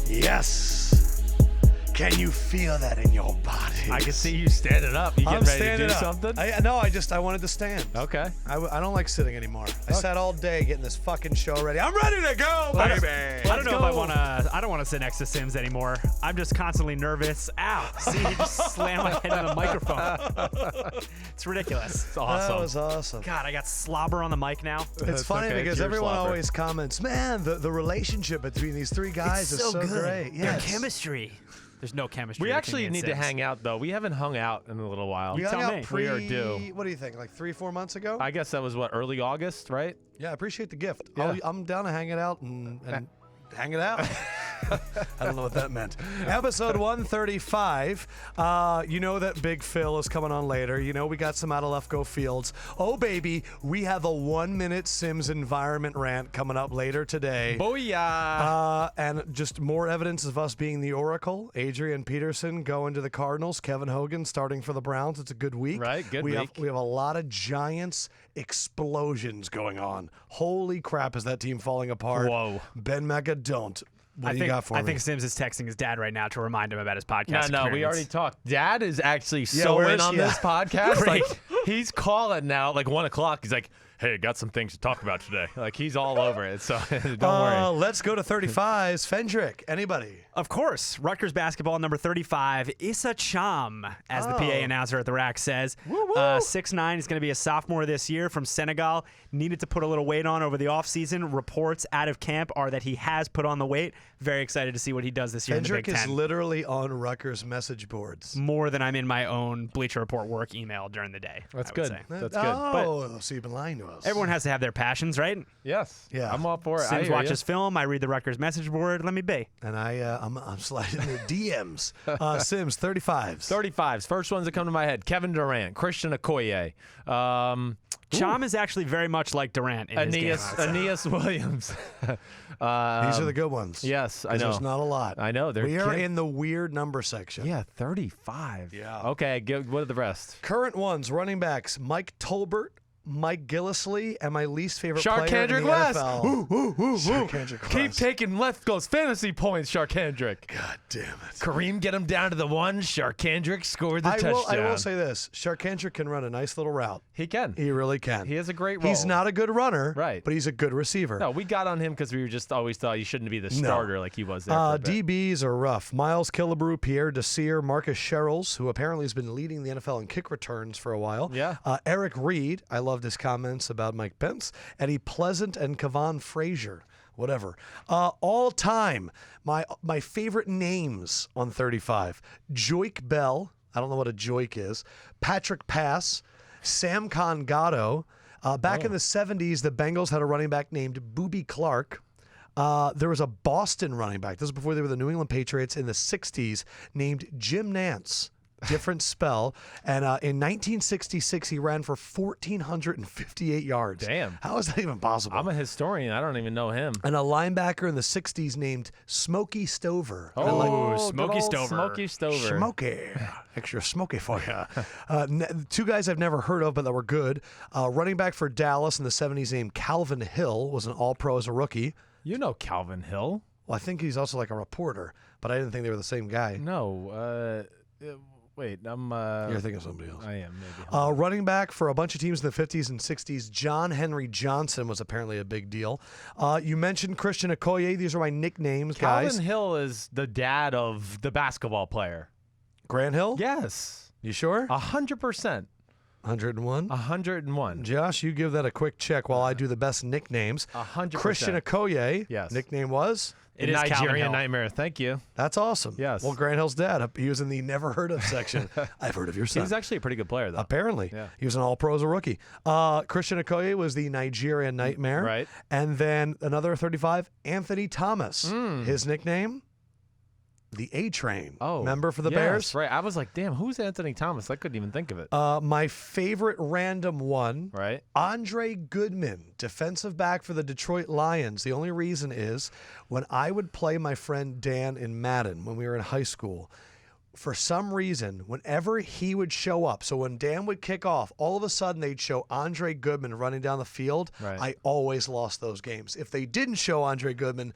Yes. Can you feel that in your body? I can see you standing up. You getting ready to do something? I wanted to stand. Okay. I don't like sitting anymore. I sat all day getting this fucking show ready. I'm ready to go, baby. I don't know if I want to. I don't want to sit next to Sims anymore. I'm just constantly nervous. Ow! See, he just slammed my head on the microphone. It's ridiculous. It's awesome. That was awesome. God, I got slobber on the mic now. It's funny because everyone always comments, man, the relationship between these three guys is so great. Yeah, their chemistry. There's no chemistry. We actually need to hang out, though. We haven't hung out in a little while. We hung out We are due. What do you think, like 3-4 months ago? I guess that was, early August, right? Yeah, I appreciate the gift. Yeah. I'm down to hang it out and hang it out. I don't know what that meant. Episode 135. You know that Big Phil is coming on later. You know we got some out of Lefkoe Fields. Oh, baby, we have a 1-minute Sims environment rant coming up later today. Booyah! And just more evidence of us being the Oracle. Adrian Peterson going to the Cardinals. Kevin Hogan starting for the Browns. It's a good week. Right, good week. We have a lot of Giants explosions going on. Holy crap, is that team falling apart? Whoa. Ben Mega, don't. What do you got for me? I think Sims is texting his dad right now to remind him about his podcast. No, we already talked. Dad is actually so where in is on he? this podcast. Like, he's calling now, like 1 o'clock. He's like, hey, got some things to talk about today. Like, he's all over it, so don't worry. Let's go to 35s. Fendrick, anybody? Of course, Rutgers basketball number 35, Issa Cham, as the PA announcer at the rack says. 6'9", is going to be a sophomore this year from Senegal. Needed to put a little weight on over the offseason. Reports out of camp are that he has put on the weight. Very excited to see what he does this year in the Big Fendrick Ten. is literally on Rutgers message boards. More than I'm in my own Bleacher Report work email during the day. That's I would good. say. That's good. Oh, so you've been lying to us. Everyone has to have their passions, right? Yes. Yeah. I'm all for it. Sims watches film. I read the Rutgers message board. Let me be. And I'm sliding the DMs. Sims, 35s. 35s. First ones that come to my head. Kevin Durant, Christian Okoye. Cham is actually very much like Durant in his game. Aeneas Williams. These are the good ones. Yes, I know. There's not a lot. I know. We are in the weird number section. Yeah, 35. Yeah. Okay, what are the rest? Current ones, running backs, Mike Tolbert, Mike Gillislee, and my least favorite player Sharkhandrick in the West. NFL. Sharkhandrick West. Keep taking Lefkoe's fantasy points, Sharkhandrick. God damn it. Kareem get him down to the one. Sharkhandrick scored the touchdown. I will say this. Sharkhandrick can run a nice little route. He can. He really can. He has a great role. He's not a good runner, Right. but he's a good receiver. No, we got on him because we were just always thought he shouldn't be the starter like he was there for a bit. DBs are rough. Miles Killebrew, Pierre Desir, Marcus Sherrills, who apparently has been leading the NFL in kick returns for a while. Yeah. Eric Reed, I loved his comments about Mike Pence. Eddie Pleasant and Kevon Frazier. Whatever. All time, my favorite names on 35. Joik Bell. I don't know what a joik is. Patrick Pass. Sam Congatto. Back in the 70s, the Bengals had a running back named Booby Clark. There was a Boston running back. This was before they were the New England Patriots in the 60s named Jim Nance. Different spell. And in 1966, he ran for 1,458 yards. Damn. How is that even possible? I'm a historian. I don't even know him. And a linebacker in the 60s named Smokey Stover. Smokey Stover. Smokey Stover. Smokey. Extra smoky for you. Two guys I've never heard of, but that were good. Running back for Dallas in the 70s named Calvin Hill was an all-pro as a rookie. You know Calvin Hill. Well, I think he's also like a reporter, but I didn't think they were the same guy. No. Wait, I'm... You're thinking of somebody else. I am, maybe. Running back for a bunch of teams in the 50s and 60s, John Henry Johnson was apparently a big deal. You mentioned Christian Okoye. These are my nicknames, guys. Calvin Hill is the dad of the basketball player. Grant Hill? Yes. You sure? 100%. 101? 101. Josh, you give that a quick check while I do the best nicknames. 100%. Christian Okoye. Yes. Nickname was? It is Calvin Nigerian Hill. Nightmare. Thank you. That's awesome. Yes. Well, Grant Hill's dad, he was in the never heard of section. I've heard of your He son. was actually a pretty good player, though. Apparently. Yeah. He was an all-pro as a rookie. Christian Okoye was the Nigerian Nightmare. Right. And then another 35, Anthony Thomas. His nickname? The A-Train. Oh. Member for the yes, Bears? Right. I was like, damn, who's Anthony Thomas? I couldn't even think of it. My favorite random one, right. Andre Goodman, defensive back for the Detroit Lions. The only reason is when I would play my friend Dan in Madden when we were in high school, for some reason, whenever he would show up, so when Dan would kick off, all of a sudden they'd show Andre Goodman running down the field. Right. I always lost those games. If they didn't show Andre Goodman,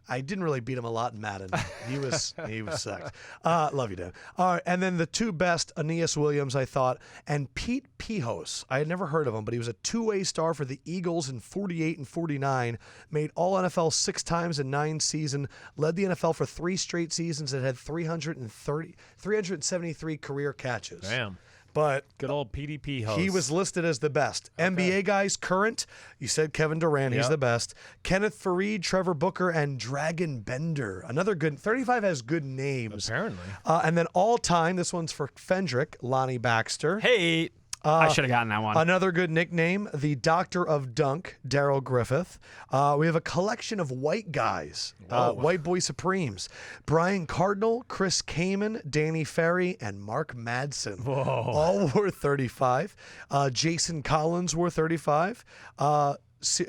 I didn't really beat him a lot in Madden. He was sucked. Love you, Dan. All right, and then the two best, Aeneas Williams, I thought, and Pete Pihos. I had never heard of him, but he was a two-way star for the Eagles in 48 and 49, made All-NFL 6 times in 9 seasons, led the NFL for 3 straight seasons, and had 373 career catches. Damn. But Good old PDP host. he was listed as the best. NBA guys, current, you said Kevin Durant, he's Yep. the best. Kenneth Fareed, Trevor Booker, and Dragon Bender. Another good, 35 has good names. Apparently. And then all time, this one's for Fendrick, Lonnie Baxter. Hey, I should have gotten that one. Another good nickname, the Doctor of Dunk, Daryl Griffith. We have a collection of white guys, white boy supremes. Brian Cardinal, Chris Kaman, Danny Ferry, and Mark Madsen. Whoa. All were 35. Jason Collins were 35.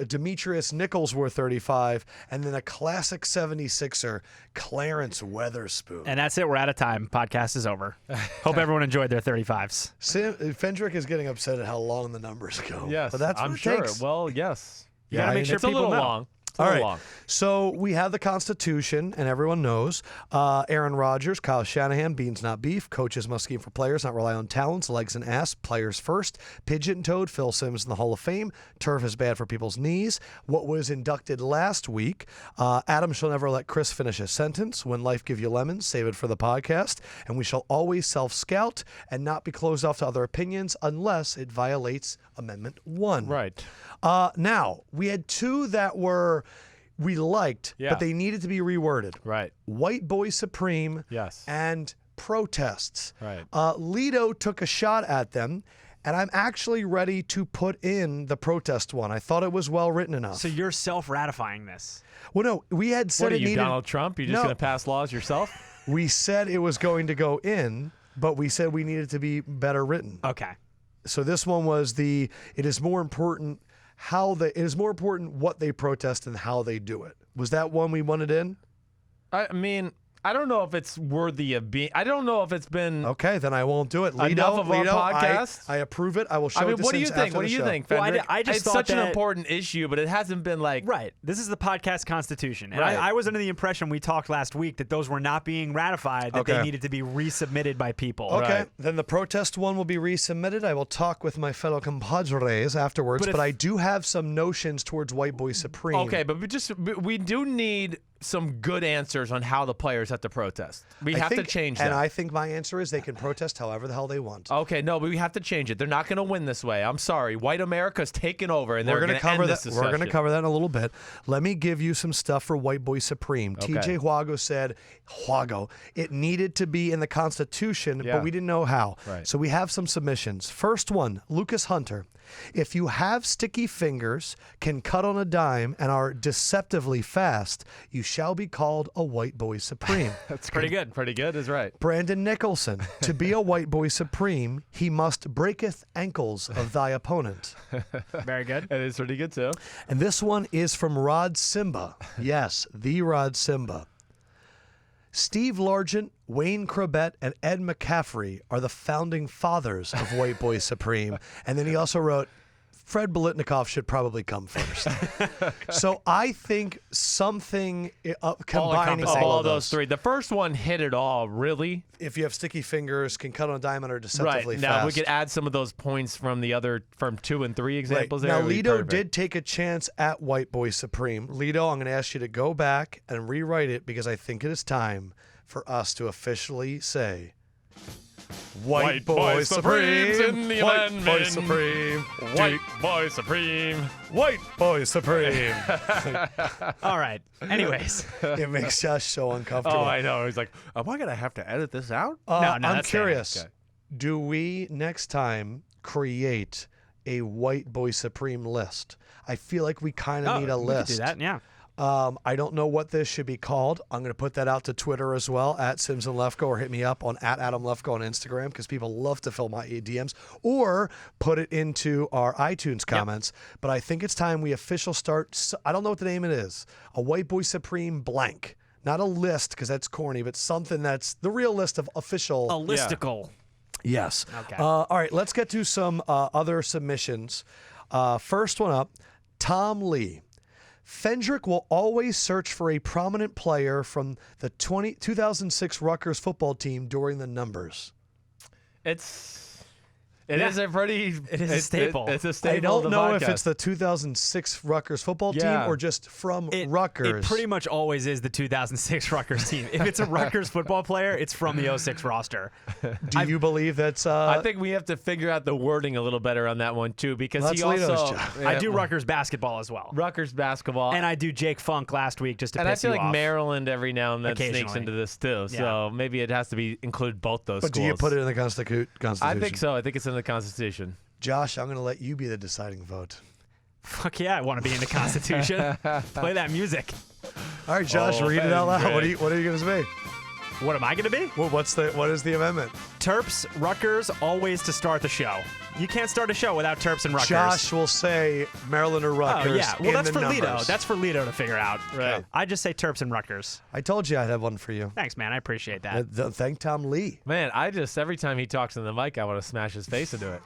Demetrius Nichols were 35. And then a classic 76er, Clarence Weatherspoon. And that's it. We're out of time. Podcast is over. Hope everyone enjoyed their 35s. Fendrick is getting upset at how long the numbers go. Yes, but that's I'm what it sure. takes. Well, yes. You gotta make sure It's a people little know. long. All right. Long. So we have the Constitution, and everyone knows. Aaron Rodgers, Kyle Shanahan, beans not beef. Coaches must scheme for players, not rely on talents, legs and ass. Players first. Pigeon-toed, Phil Simms in the Hall of Fame. Turf is bad for people's knees. What was inducted last week? Adam shall never let Chris finish a sentence. When life give you lemons, save it for the podcast. And we shall always self-scout and not be closed off to other opinions unless it violates Amendment 1. Right. Now, we had 2 that we liked, Yeah. but they needed to be reworded. Right. White Boy Supreme Yes. and protests. Right. Lido took a shot at them, and I'm actually ready to put in the protest one. I thought it was well written enough. So you're self-ratifying this. Well, no, we had said What are it you, needed. Donald Trump? You just No. going to pass laws yourself? We said it was going to go in, but we said we needed to be better written. Okay. So this one was it is more important what they protest and how they do it. Was that one we wanted in? I mean, I don't know if it's worthy of being. I don't know if it's been. Okay, then I won't do it. Lido, Enough of our podcast? I approve it. I will show I mean, it to what do you Sims think? after What the do you show. think, Well, Fendrick? I just it's thought such an that- important issue, but it hasn't been like. Right. This is the podcast constitution. And Right. I was under the impression we talked last week that those were not being ratified, that Okay. they needed to be resubmitted by people. Okay, Right. then the protest one will be resubmitted. I will talk with my fellow compadres afterwards, But but if- I do have some notions towards White Boy Supreme. Okay, but we do need some good answers on how the players have to protest. We have to change that. And I think my answer is they can protest however the hell they want. Okay, no, but we have to change it. They're not going to win this way. I'm sorry. White America's taken over, and they're We're going going to to cover end that. this We're going to discussion. cover that in a little bit. Let me give you some stuff for White Boy Supreme. Okay. TJ Huago said, it needed to be in the Constitution, Yeah. but we didn't know how. Right. So we have some submissions. First one, Lucas Hunter. If you have sticky fingers, can cut on a dime, and are deceptively fast, you shall be called a White Boy Supreme. That's Pretty good. Pretty good is right. Brandon Nicholson, to be a White Boy Supreme, he must breaketh ankles of thy opponent. Very good. It is pretty good too. And this one is from Rod Simba. Yes, the Rod Simba. Steve Largent, Wayne Crabette, and Ed McCaffrey are the founding fathers of White Boy Supreme. And then he also wrote, Fred Biletnikoff should probably come first. So I think something combining all all of those three. The first one hit it all, really. If you have sticky fingers, can cut on a dime, and are Right. deceptively Now fast. we could add some of those points from the other, from 2 and 3 Right. examples there. Now, It would be Lido perfect. did take a chance at White Boy Supreme. Lido, I'm going to ask you to go back and rewrite it because I think it is time for us to officially say White Boy Supreme's in the White Boy amendment. Supreme. White Boy Supreme. White Boy Supreme. All right. Anyways. It makes us so uncomfortable. Oh, I know. He's like, am I going to have to edit this out? No, I'm that's curious. Okay. Do we next time create a White Boy Supreme list? I feel like we kind of need a we list. could do that, yeah. I don't know what this should be called. I'm going to put that out to Twitter as well, at Sims and Lefkoe, or hit me up on at Adam Lefkoe on Instagram, because people love to fill my DMs, or put it into our iTunes comments. But I think it's time we official start. I don't know what the name it is. A White Boy Supreme blank. Not a list, because that's corny, but something that's the real list of official. A listicle. Yes. Okay. All right, let's get to some other submissions. First one up, Tom Lee. Fendrick will always search for a prominent player from the 2006 Rutgers football team during the numbers. It is a staple. It's a staple. I don't of the know podcast. if it's the 2006 Rutgers football team or just from Rutgers. It pretty much always is the 2006 Rutgers team. If it's a Rutgers football player, it's from the 06 roster. Do you believe that's... I think we have to figure out the wording a little better on that one, too, because That's he also... Lito's job. I do Rutgers basketball as well. Rutgers basketball. And I do Jake Funk last week just to And I piss feel you like off. Maryland every now and then sneaks Occasionally. into this, too. So maybe it has to include both those But schools. do you put it in the Constitution? I think so. I think it's in the Constitution. Josh, I'm going to let you be the deciding vote. Fuck yeah, I want to be in the Constitution. Play that music. All right, Josh, read it out loud. What are you going to say? What am I going to be? Well, what is the amendment? Terps, Rutgers, always to start the show. You can't start a show without Terps and Rutgers. Josh will say Maryland or Rutgers. Oh, yeah. Well, in that's the for numbers. Lito. That's for Lito to figure out. Right. I just say Terps and Rutgers. I told you I'd have one for you. Thanks, man. I appreciate that. Thank Tom Lee. Man, every time he talks in the mic, I want to smash his face into it.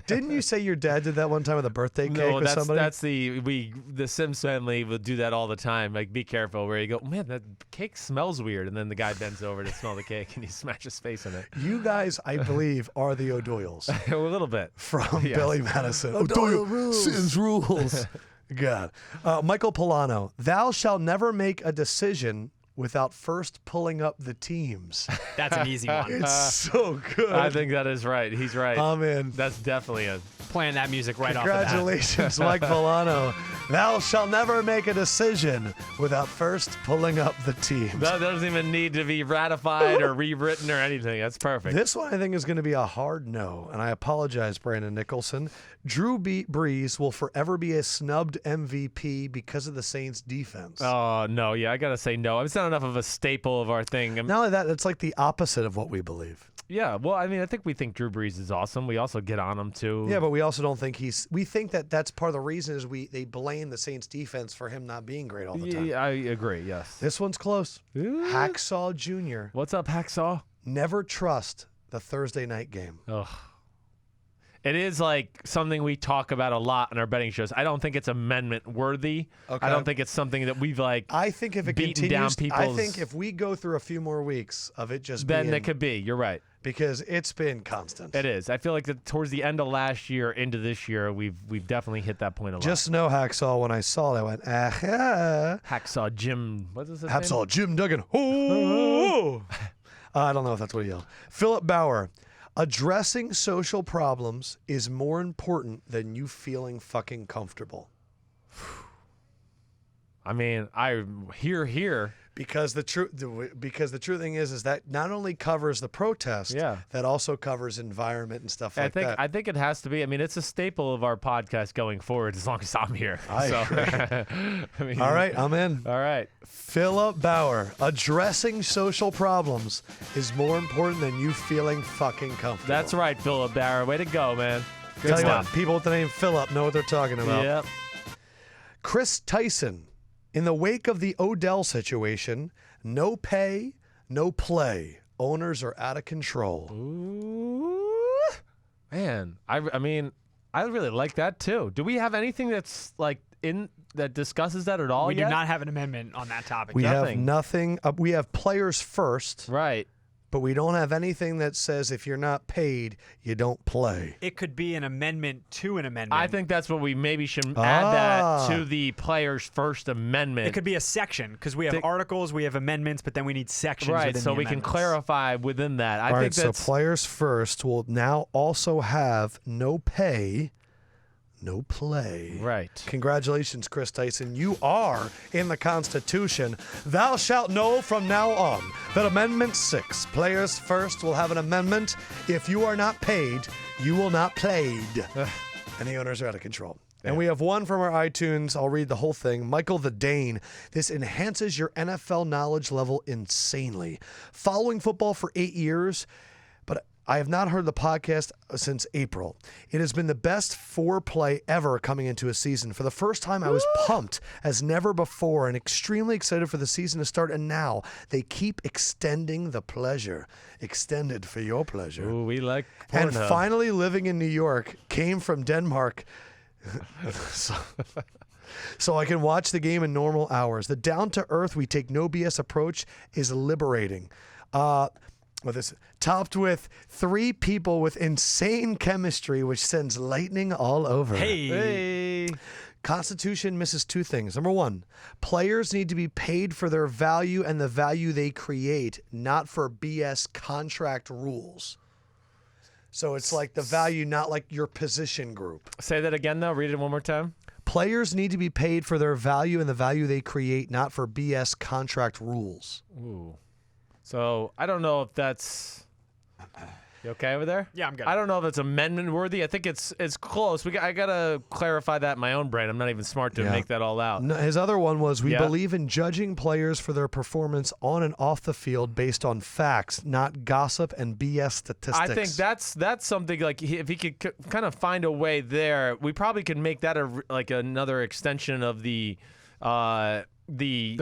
Didn't you say your dad did that one time with a birthday cake No, with somebody? that's the Sims family will do that all the time. Like, be careful where you go, man, that cake smells weird, and then the guy bends over to smell the cake and he smashes his face in it. You guys, I believe, are the O'Doyles A little bit. from Yes. Billy Madison. O'Doyle rules. Sins rules. God. Michael Polano, thou shalt never make a decision without first pulling up the teams. That's an easy one. It's so good. I think that is right. He's right. I'm in. That's definitely it. Playing that music right off the bat. Congratulations, Mike Polano. Thou shalt never make a decision without first pulling up the teams. That doesn't even need to be ratified or rewritten or anything. That's perfect. This one I think is going to be a hard no, and I apologize, Brandon Nicholson. Drew Brees will forever be a snubbed MVP because of the Saints' defense. Oh, no. Yeah, I got to say no. It's not enough of a staple of our thing. Not only that, it's like the opposite of what we believe. Yeah, well, I mean, I think we think Drew Brees is awesome. We also get on him, too. Yeah, but we also don't think we think that that's part of the reason is they blame the Saints' defense for him not being great all the time. Yeah, I agree, yes. This one's close. Ooh. Hacksaw Jr. What's up, Hacksaw? Never trust the Thursday night game. Ugh. It is like something we talk about a lot in our betting shows. I don't think it's amendment worthy. Okay. I don't think it's something that we've I think if it beaten down continues, I people's- think if we go through a few more weeks of it just then being, it could be. You're right. because it's been constant. It is. I feel like towards the end of last year into this year, we've definitely hit that point a lot. Just know Hacksaw. When I saw that, I went Hacksaw Jim. What is his Hacksaw Jim Duggan. Oh! I don't know if that's what he yelled. Philip Bauer. Addressing social problems is more important than you feeling fucking comfortable. I mean, I hear. Because the true thing is that not only covers the protest, Yeah. that also covers environment and stuff like that. I think it has to be. I mean, it's a staple of our podcast going forward as long as I'm here. I agree. I mean, All right, I'm in. All right. Philip Bauer, addressing social problems is more important than you feeling fucking comfortable. That's right, Phillip Bauer. Way to go, man. Good Tell you what, stuff. people with the name Philip know what they're talking about. Yep. Chris Tyson, in the wake of the Odell situation, no pay, no play. Owners are out of control. Ooh. Man, I mean, I really like that too. Do we have anything that's like that discusses that at all We yet? do not have an amendment on that topic. We have Nothing. nothing. We have players first, Right. but we don't have anything that says if you're not paid, you don't play. It could be an amendment to an amendment. I think that's what we maybe should add that to the Players First Amendment. it could be a section because we have articles, we have amendments, but then we need sections. right, within so the we can amendments. clarify within that. I All think right, that's so players first will now also have no pay, no play. right. Congratulations, Chris Tyson. You are in the Constitution. Thou shalt know from now on that Amendment 6, players first, will have an amendment. If you are not paid, you will not played. And the owners are out of control. And we have one from our iTunes. I'll read the whole thing. Michael the Dane. This enhances your NFL knowledge level insanely. Following football for 8 years, but I have not heard the podcast since April. It has been the best foreplay ever coming into a season. For the first time, I was pumped as never before and extremely excited for the season to start. And now they keep extending the pleasure. Extended for your pleasure. Ooh, we like And Pornhub. finally living in New York, came from Denmark. so I can watch the game in normal hours. The down-to-earth, we take no BS approach is liberating. Topped with 3 people with insane chemistry, which sends lightning all over. Hey. Constitution misses 2 things. Number 1, players need to be paid for their value and the value they create, not for BS contract rules. So it's like the value, not like your position group. Say that again, though. Read it one more time. Players need to be paid for their value and the value they create, not for BS contract rules. Ooh. So I don't know if that's... You okay over there? Yeah, I'm good. I don't know if it's amendment worthy. I think it's close. I gotta clarify that in my own brain. I'm not even smart to make that all out. No, his other one was, we believe in judging players for their performance on and off the field based on facts, not gossip and BS statistics. I think that's something like if he could kind of find a way there, we probably could make that another extension of the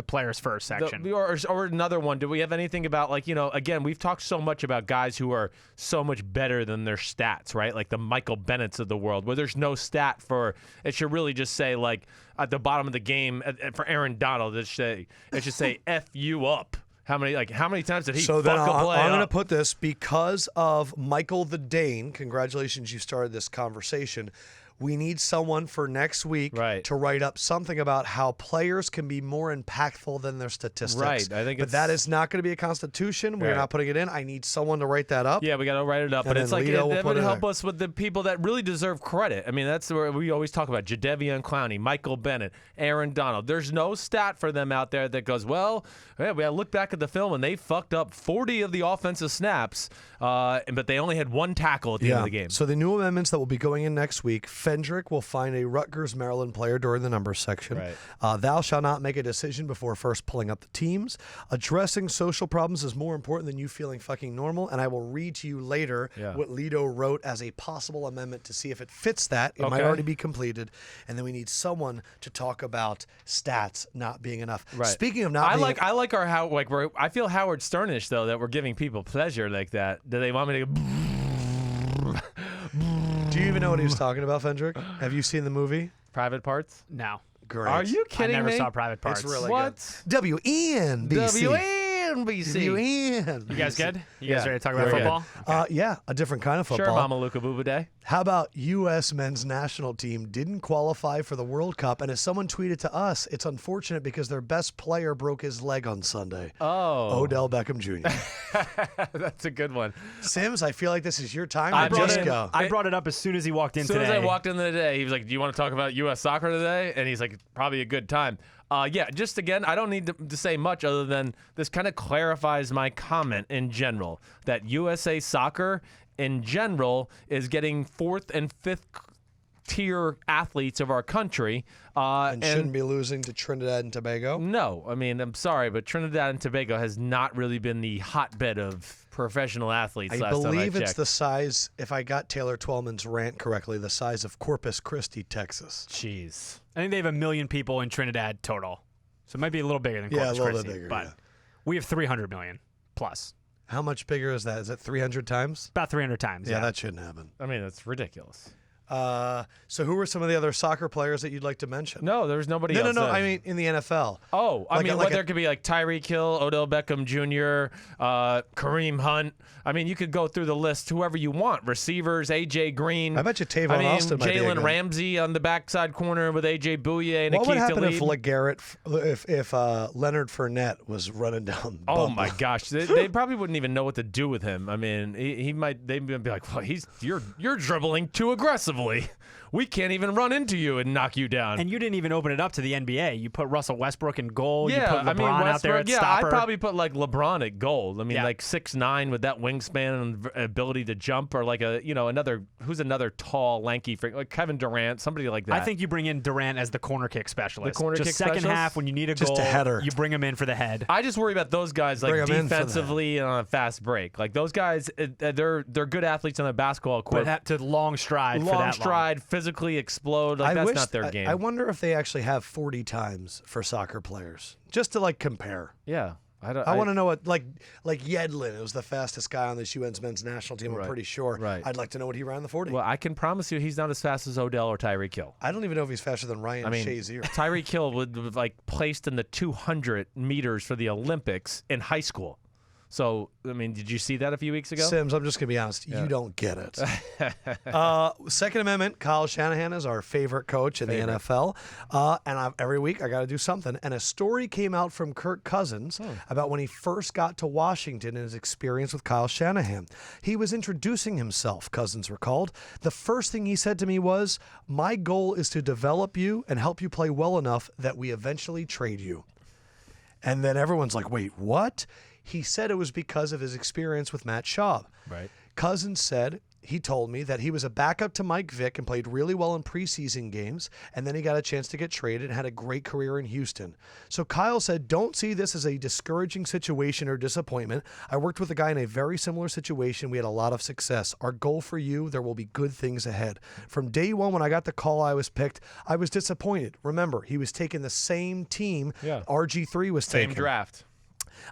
players first section. Or another one. Do we have anything about, again, we've talked so much about guys who are so much better than their stats, right? Like the Michael Bennett's of the world, where there's no stat for, it should really just say, like, at the bottom of the game, for Aaron Donald, it should say F you up. How many times did he fuck a play I'm going to up? put this, because of Michael the Dane, congratulations, you started this conversation. We need someone for next week to write up something about how players can be more impactful than their statistics. Right. I think but that is not going to be a constitution. We're not putting it in. I need someone to write that up. Yeah, we got to write it up. And But it's like Lito that would help us with the people that really deserve credit. I mean, that's where we always talk about Jadeveon Clowney, Michael Bennett, Aaron Donald. There's no stat for them out there that goes, well, we got to look back at the film and they fucked up 40 of the offensive snaps, but they only had 1 tackle at the end of the game. So the new amendments that will be going in next week, Fendrick will find a Rutgers, Maryland player during the numbers section. Right. Thou shalt not make a decision before first pulling up the teams. Addressing social problems is more important than you feeling fucking normal. And I will read to you later what Lito wrote as a possible amendment to see if it fits that. It might already be completed. And then we need someone to talk about stats not being enough. Right. Speaking of not I being... I like our how I feel Howard Sternish though that we're giving people pleasure like that. Do they want me to go? Do you even know what he was talking about, Fendrick? Have you seen the movie? Private Parts? No. Great. Are you kidding me? I never saw Private Parts. It's really what? good. WNBC. WNBC. You guys good? You guys Yeah. ready to talk about We're football? Yeah, a different kind of football. Sure, Mama Luka Booba Day. How about U.S. men's national team didn't qualify for the World Cup? And as someone tweeted to us, it's unfortunate because their best player broke his leg on Sunday. Oh. Odell Beckham Jr. That's a good one. Sims, I feel like this is your time I to brought just in- go. I brought it up as soon as he walked in As soon today. as I walked in today, he was like, do you want to talk about U.S. soccer today? And he's like, probably a good time. Just again, I don't need to say much other than this kind of clarifies my comment in general that USA soccer in general is getting 4th and 5th tier athletes of our country. And shouldn't be losing to Trinidad and Tobago. No, I mean, I'm sorry, but Trinidad and Tobago has not really been the hotbed of professional athletes I last time I believe it's checked. the size, if I got Taylor Twellman's rant correctly, the size of Corpus Christi, Texas. Jeez. I think they have 1 million people in Trinidad total. So it might be a little bigger than Yeah, Corpus a little Christi. bit bigger, But yeah. we have 300 million plus. How much bigger is that? Is it 300 times? About 300 times. Yeah, that shouldn't happen. I mean, that's ridiculous. So who were some of the other soccer players that you'd like to mention? No, there's nobody No, else. I mean, in the NFL. Oh, I Like mean, a- like there a- could be like Tyreek Hill, Odell Beckham Jr., Kareem Hunt. I mean, you could go through the list, whoever you want. Receivers, A.J. Green. I bet you Tavon Austin might be a Jalen good- Ramsey on the backside corner with A.J. Bouye and What would Akeem happen Talib. if if Leonard Fournette was running down? Oh Bumble? my gosh, they probably wouldn't even know what to do with him. I mean, he might. They'd be like, "Well, you're dribbling too aggressively. We can't even run into you and knock you down." And you didn't even open it up to the NBA. You put Russell Westbrook in goal. Yeah, you put LeBron I mean, out there at Westbrook, stopper. I'd probably put like LeBron at goal. I mean, Yeah. like 6'9" with that wingspan and ability to jump, or like another tall, lanky, like Kevin Durant, somebody like that. I think you bring in Durant as the corner kick specialist. corner Just kick second specialist? half when you need a Just goal, a header. you bring him in for the head. I just worry about those guys like Bring 'em in for that. defensively and on a fast break. Like those guys, they're good athletes on the basketball court. But have to long stride for Long that stride, physically explode. Like that's not their game. I wonder if they actually have 40 times for soccer players, just to like compare. Yeah. I want to know what, like Yedlin, it was the fastest guy on this UN's men's national team, I'm pretty sure. Right. I'd like to know what he ran in the 40. Well, I can promise you he's not as fast as Odell or Tyreek Hill. I don't even know if he's faster than Ryan Shazier. Tyreek Hill was placed in the 200 meters for the Olympics in high school. So, I mean, did you see that a few weeks ago? Sims, I'm just going to be honest. You don't get it. Second Amendment, Kyle Shanahan is our favorite coach in the NFL. And every week I got to do something. And a story came out from Kirk Cousins about when he first got to Washington and his experience with Kyle Shanahan. He was introducing himself, Cousins recalled. The first thing he said to me was, "My goal is to develop you and help you play well enough that we eventually trade you." And then everyone's like, wait, what? He said it was because of his experience with Matt Schaub. Right. Cousins said, he told me that he was a backup to Mike Vick and played really well in preseason games, and then he got a chance to get traded and had a great career in Houston. So Kyle said, don't see this as a discouraging situation or disappointment. I worked with a guy in a very similar situation. We had a lot of success. Our goal for you, there will be good things ahead. From day one when I got the call I was picked, I was disappointed. Remember, he was taking the same team RG3 was taking. Same draft.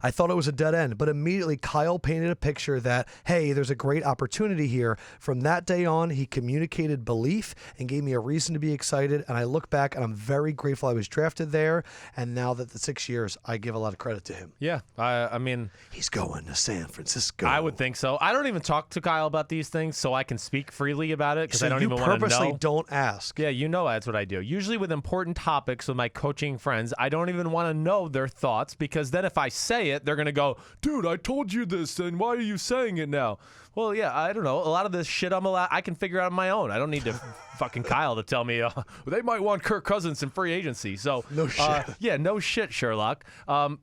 I thought it was a dead end, but immediately Kyle painted a picture that, hey, there's a great opportunity here. From that day on, he communicated belief and gave me a reason to be excited. And I look back and I'm very grateful I was drafted there. And now that the 6 years, I give a lot of credit to him. Yeah, I mean, he's going to San Francisco. I would think so. I don't even talk to Kyle about these things, so I can speak freely about it because so I don't even want to know. You purposely don't ask. Yeah, you know that's what I do. Usually with important topics with my coaching friends, I don't even want to know their thoughts because then if I say it, they're going to go, dude, I told you this, and why are you saying it now? Well, yeah, I don't know. A lot of this shit I can figure out on my own. I don't need to fucking Kyle to tell me they might want Kirk Cousins in free agency. So no shit. Yeah, no shit, Sherlock.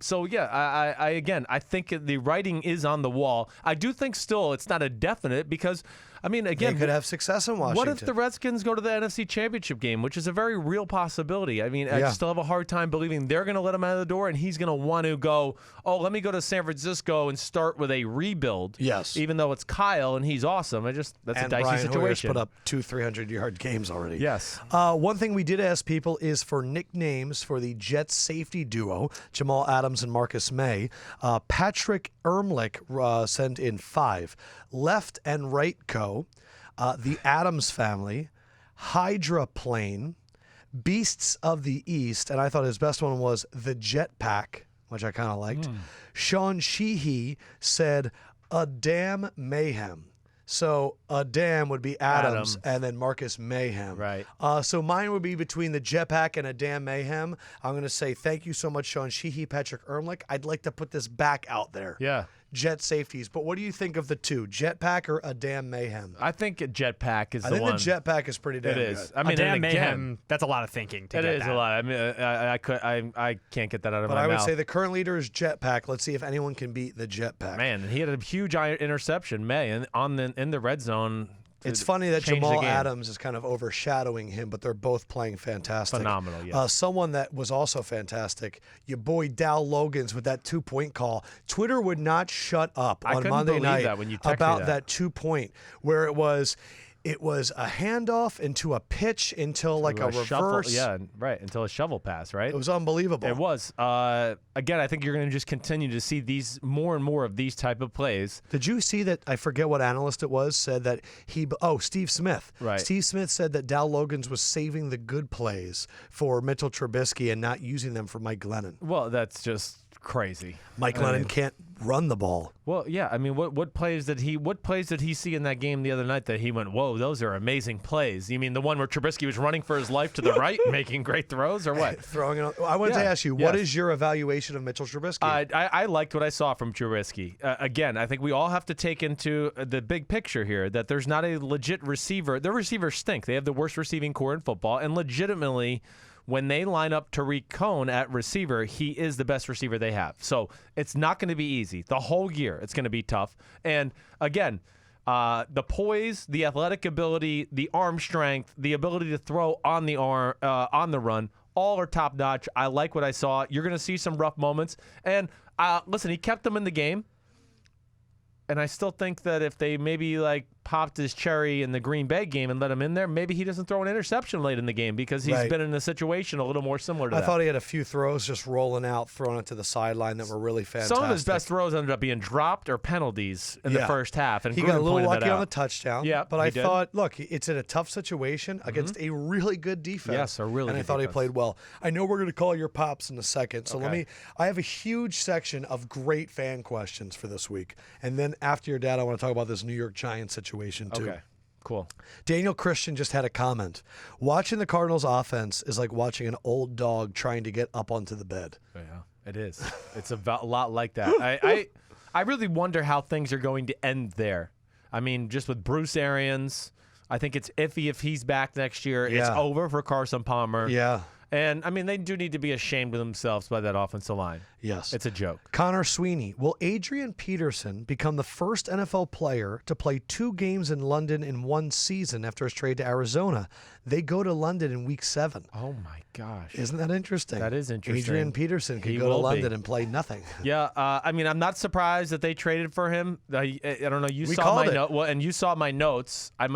So yeah, I think the writing is on the wall. I do think still it's not a definite because I mean, again, they could have success in Washington. What if the Redskins go to the NFC Championship game, which is a very real possibility? I mean, I still have a hard time believing they're going to let him out of the door, and he's going to want to go, oh, let me go to San Francisco and start with a rebuild. Yes. Even though it's Kyle and he's awesome. That's a dicey Brian situation. Hoyer's put up 300-yard games already. Yes. One thing we did ask people is for nicknames for the Jets safety duo, Jamal Adams and Marcus Maye. Patrick Ermlich sent in 5. Left and Right Co., the Adams Family, Hydroplane, Beasts of the East, and I thought his best one was the Jetpack, which I kind of liked. Sean Sheehy said, a damn mayhem. So a damn would be Adams and then Marcus Mayhem. Right. So mine would be between the Jetpack and a damn mayhem. I'm going to say thank you so much, Sean Sheehy, Patrick Ermlich. I'd like to put this back out there. Yeah. Jet safeties. But what do you think of the two, Jetpack or a damn mayhem? I think a Jetpack is the one. I think the Jetpack is pretty damn It is. good. I mean, a damn again, mayhem. That's a lot of thinking. To it get is that. a lot. I mean, I can't get that out of But my I would mouth. say the current leader is Jetpack. Let's see if anyone can beat the Jetpack. Man, he had a huge interception, May, in the red zone. It's funny that change the Jamal game. Adams is kind of overshadowing him, but they're both playing fantastic. Phenomenal, yes. Someone that was also fantastic, your boy Dow Logans with that 2-point call. Twitter would not shut up I on couldn't Monday believe night that when you texted about that. that 2-point where it was a handoff into a pitch until like a reverse. Shuffle, yeah, right, until a shovel pass, right? It was unbelievable. It was. Again, I think you're going to just continue to see these more and more of these type of plays. Did you see that? I forget what analyst it was, said that Steve Smith. Right. Steve Smith said that Dow Logans was saving the good plays for Mitchell Trubisky and not using them for Mike Glennon. Well, that's just crazy. Mike Glennon can't run the ball. Well, yeah. I mean, what plays did he see in that game the other night that he went, whoa, those are amazing plays? You mean the one where Trubisky was running for his life to the right, making great throws, or what? Throwing it on. I wanted to ask you, what is your evaluation of Mitchell Trubisky? I liked what I saw from Trubisky. Again, I think we all have to take into the big picture here that there's not a legit receiver. Their receivers stink. They have the worst receiving core in football, and legitimately, when they line up Tarik Cohen at receiver, he is the best receiver they have. So it's not going to be easy. The whole year, it's going to be tough. And again, the poise, the athletic ability, the arm strength, the ability to throw on the arm, on the run, all are top notch. I like what I saw. You're going to see some rough moments. And listen, he kept them in the game. And I still think that if they maybe popped his cherry in the Green Bay game and let him in there, maybe he doesn't throw an interception late in the game because he's been in a situation a little more similar to that. I thought he had a few throws just rolling out, throwing it to the sideline that were really fantastic. Some of his best throws ended up being dropped or penalties in the first half. And he Gruden got a little pointed lucky that on the out. touchdown. Yeah, but I did. thought, look, it's in a tough situation against a really good defense. Yes, a really and good I thought defense. he played well. I know we're going to call your pops in a second, so I have a huge section of great fan questions for this week. And then after your dad, I want to talk about this New York Giants situation too. Okay, cool. Daniel Christian just had a comment. Watching the Cardinals offense is like watching an old dog trying to get up onto the bed. Yeah, it is. It's a lot like that. I really wonder how things are going to end there. I mean, just with Bruce Arians, I think it's iffy if he's back next year. It's over for Carson Palmer. Yeah. And, I mean, they do need to be ashamed of themselves by that offensive line. Yes. It's a joke. Connor Sweeney. Will Adrian Peterson become the first NFL player to play 2 games in London in one season after his trade to Arizona? They go to London in week 7. Oh, my gosh. Isn't that interesting? That is interesting. Adrian Peterson could He go to will London be. and play nothing. Yeah, I mean, I'm not surprised that they traded for him. I don't know. You We saw called my it. note. Well, and you saw my notes. I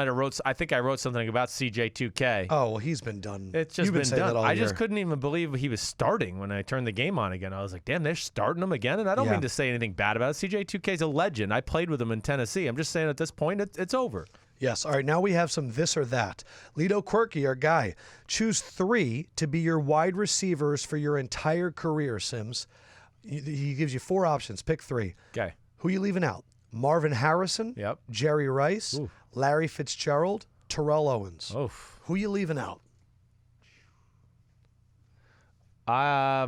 think I wrote something about CJ2K. Oh, well, he's been done. It's just You've been saying done. that all I year. just couldn't even believe he was starting when I turned the game on again. I was like, damn, they're starting him again? And I don't mean to say anything bad about it. CJ2K's a legend. I played with him in Tennessee. I'm just saying at this point, it's over. Yes. All right. Now we have some this or that. Lido Quirky, our guy. Choose 3 to be your wide receivers for your entire career, Sims. He gives you 4 options. Pick 3. Okay. Who you leaving out? Marvin Harrison, Yep. Jerry Rice, Larry Fitzgerald, Terrell Owens. Oof. Who you leaving out? All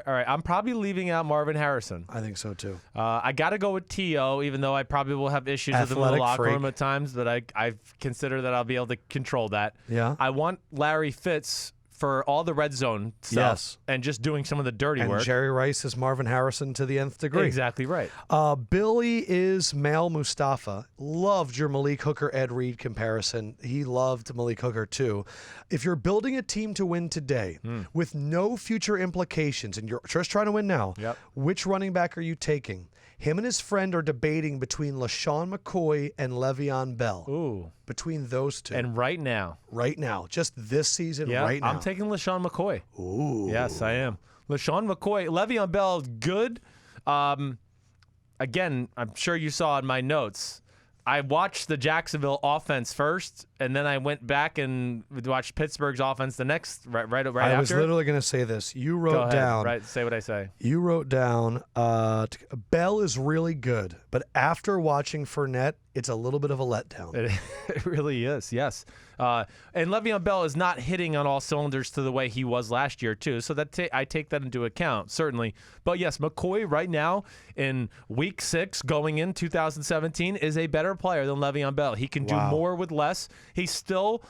right, I'm probably leaving out Marvin Harrison. I think so too. I got to go with T.O., even though I probably will have issues with him in the Athletic locker room freak. at times, but I consider that I'll be able to control that. Yeah. I want Larry Fitz for all the red zone stuff Yes. and just doing some of the dirty And work. Jerry Rice is Marvin Harrison to the nth degree. Exactly right. Billy is Mal Mustafa. Loved your Malik Hooker Ed Reed comparison. He loved Malik Hooker too. If you're building a team to win today with no future implications and you're just trying to win now, which running back are you taking? Him and his friend are debating between LeSean McCoy and Le'Veon Bell. Ooh. Between those two. And right now. Right now. Just this season, Yeah, right now. I'm taking LeSean McCoy. Ooh. Yes, I am. LeSean McCoy. Le'Veon Bell is good. Again, I'm sure you saw in my notes, I watched the Jacksonville offense first, and then I went back and watched Pittsburgh's offense the next right after. I was literally going to say this. You wrote Go ahead. down. Right, say what I say. You wrote down, Bell is really good, but after watching Fournette, it's a little bit of a letdown. It really is, yes. And Le'Veon Bell is not hitting on all cylinders to the way he was last year, too. So that I take that into account, certainly. But, yes, McCoy right now in Week 6 going in 2017 is a better player than Le'Veon Bell. He can do more with less. He's still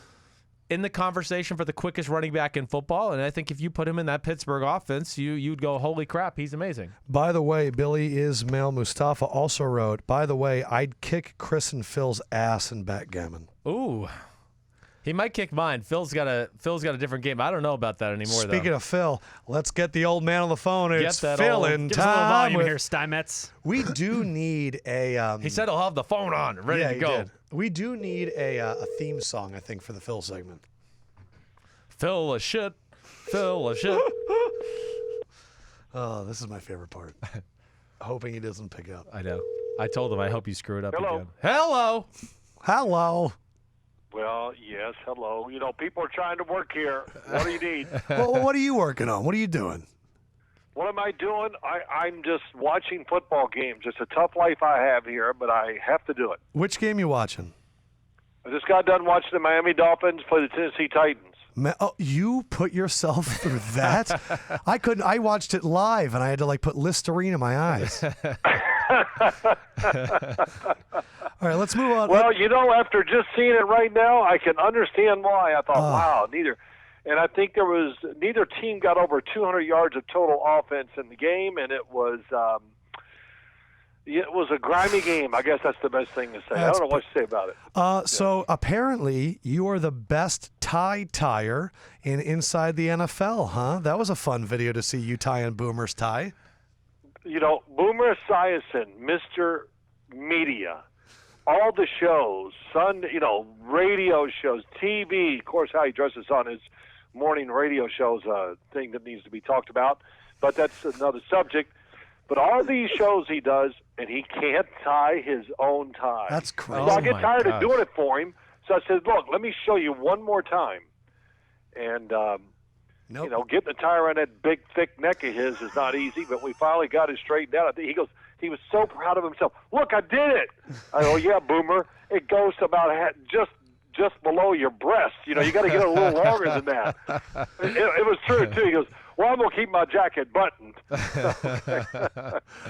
in the conversation for the quickest running back in football, and I think if you put him in that Pittsburgh offense, you'd go, holy crap, he's amazing. By the way, Billy is Mal Mustafa also wrote, by the way, I'd kick Chris and Phil's ass in backgammon. Ooh. He might kick mine. Phil's got a different game. I don't know about that anymore, Speaking though. of Phil, let's get the old man on the phone. It's that Phil old- in Give us a little time. volume here, Steinmetz. We do need a... He said he'll have the phone on, ready yeah, to he go. did. We do need a theme song, I think, for the Phil segment. Phil a shit. Phil a shit. Oh, this is my favorite part. Hoping he doesn't pick up. I know. I told him I hope you screw it up Hello. again. Hello. Hello. Well, yes, hello. You know, people are trying to work here. What do you need? Well, what are you working on? What are you doing? What am I doing? I'm just watching football games. It's a tough life I have here, but I have to do it. Which game you watching? I just got done watching the Miami Dolphins play the Tennessee Titans. Oh, you put yourself through that? I couldn't. I watched it live, and I had to put Listerine in my eyes. All right, let's move on. Well, you know, after just seeing it right now, I can understand why. I thought, wow, and I think neither team got over 200 yards of total offense in the game, and it was a grimy game. I guess that's the best thing to say. I don't know what to say about it. So apparently you are the best tie-tyer inside the NFL, huh? That was a fun video to see you tying Boomer's tie. You know, Boomer Esiason, Mr. Media, all the shows, radio shows, TV. Of course, how he dresses on his morning radio show is a thing that needs to be talked about, but that's another subject. But all these shows he does, and he can't tie his own tie. That's crazy. So I get tired of doing it for him. So I said, look, let me show you one more time. And, getting the tie around that big, thick neck of his is not easy, but we finally got it straightened out. I think he was so proud of himself. Look, I did it. I go, yeah, Boomer. It goes to about just below your breast. You got to get it a little longer than that. It was true, too. He goes, well, I'm going to keep my jacket buttoned.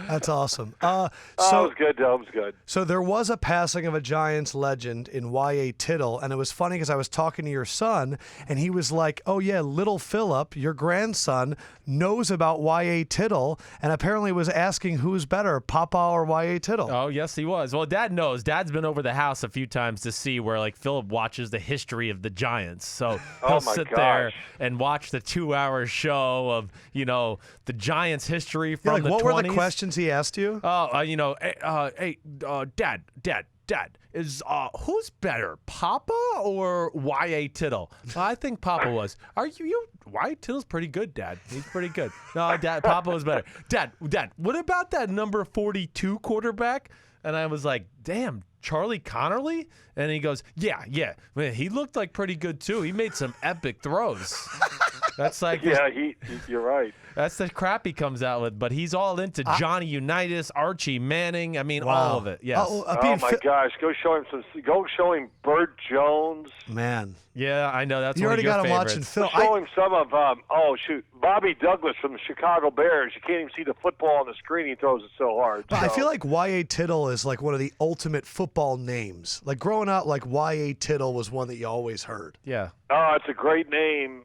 That's awesome. It was good. That was good. So there was a passing of a Giants legend in Y.A. Tittle, and it was funny because I was talking to your son, and he was like, oh, yeah, little Phillip, your grandson, knows about Y.A. Tittle, and apparently was asking who's better, Papa or Y.A. Tittle. Oh, yes, he was. Well, Dad knows. Dad's been over the house a few times to see where, Phillip watches the history of the Giants. So he'll sit there and watch the 2-hour show of, the Giants' history from the 20s. What were the questions he asked you? Hey, Dad, is who's better, Papa or Y.A. Tittle? I think Papa was. Are you? Y.A. Tittle's pretty good, Dad. He's pretty good. No, Dad, Papa was better. Dad, what about that number 42 quarterback? And I was like, damn, Charlie Connerly? And he goes, yeah. Man, he looked like pretty good, too. He made some epic throws. That's like you're right. That's the crap he comes out with, but he's all into Johnny Unitas, Archie Manning. I mean, all of it. Yes. Oh my gosh! Go show him Burt Jones. Man. Yeah, I know that's you one already of your got him favorites. watching film. Show him some of Bobby Douglas from the Chicago Bears. You can't even see the football on the screen. He throws it so hard. I feel like Y.A. Tittle is like one of the ultimate football names. Like growing up, like Y.A. Tittle was one that you always heard. Yeah. Oh, it's a great name.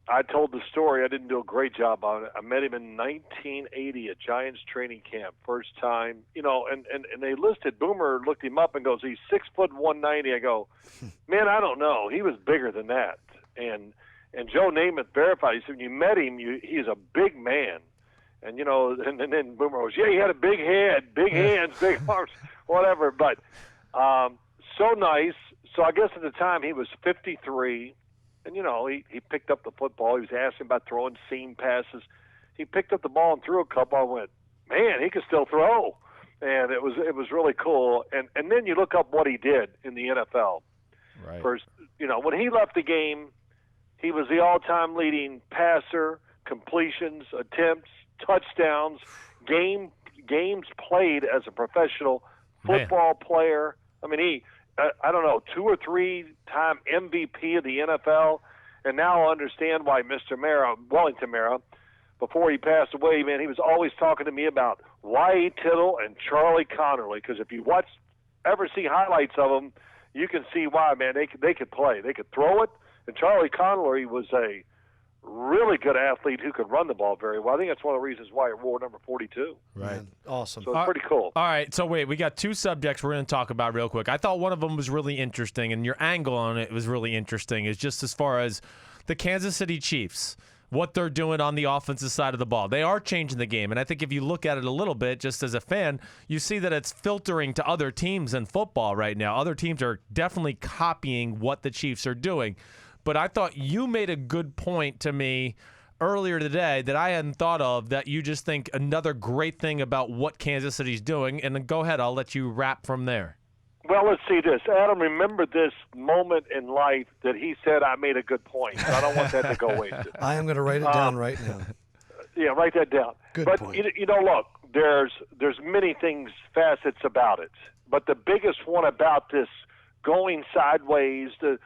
I told the story. I didn't do a great job on it. I met him in 1980 at Giants training camp, first time. And they listed, Boomer looked him up and goes, he's 6'1", 190. I go, man, I don't know. He was bigger than that. And Joe Namath verified. He said, when you met him, he's a big man. And, and then Boomer goes, yeah, he had a big head, big hands, big arms, whatever. But so nice. So I guess at the time he was 53. And, he picked up the football. He was asking about throwing seam passes. He picked up the ball and threw a couple. I went, man, he can still throw. And it was really cool. And then you look up what he did in the NFL. Right. First, when he left the game, he was the all-time leading passer, completions, attempts, touchdowns, games played as a professional football player. I mean, I don't know, 2 or 3 time MVP of the NFL, and now I understand why Mr. Mara, Wellington Mara, before he passed away, man, he was always talking to me about Y.A. Tittle and Charlie Connerly, because if you ever see highlights of them, you can see why, man, they could play. They could throw it, and Charlie Connerly was a really good athlete who could run the ball very well. I think that's one of the reasons why he wore number 42. Right. Man, awesome. So it's pretty cool. All right. So wait, we got 2 subjects we're going to talk about real quick. I thought one of them was really interesting, and your angle on it was really interesting. Is just as far as the Kansas City Chiefs, what they're doing on the offensive side of the ball. They are changing the game, and I think if you look at it a little bit, just as a fan, you see that it's filtering to other teams in football right now. Other teams are definitely copying what the Chiefs are doing. But I thought you made a good point to me earlier today that I hadn't thought of, that you just think another great thing about what Kansas City's doing. And then go ahead. I'll let you wrap from there. Well, let's see this. Adam, remember this moment in life that he said I made a good point. So I don't want that to go wasted. I am going to write it down right now. Yeah, write that down. Good but, point. Look, there's many facets about it. But the biggest one about this going sideways, the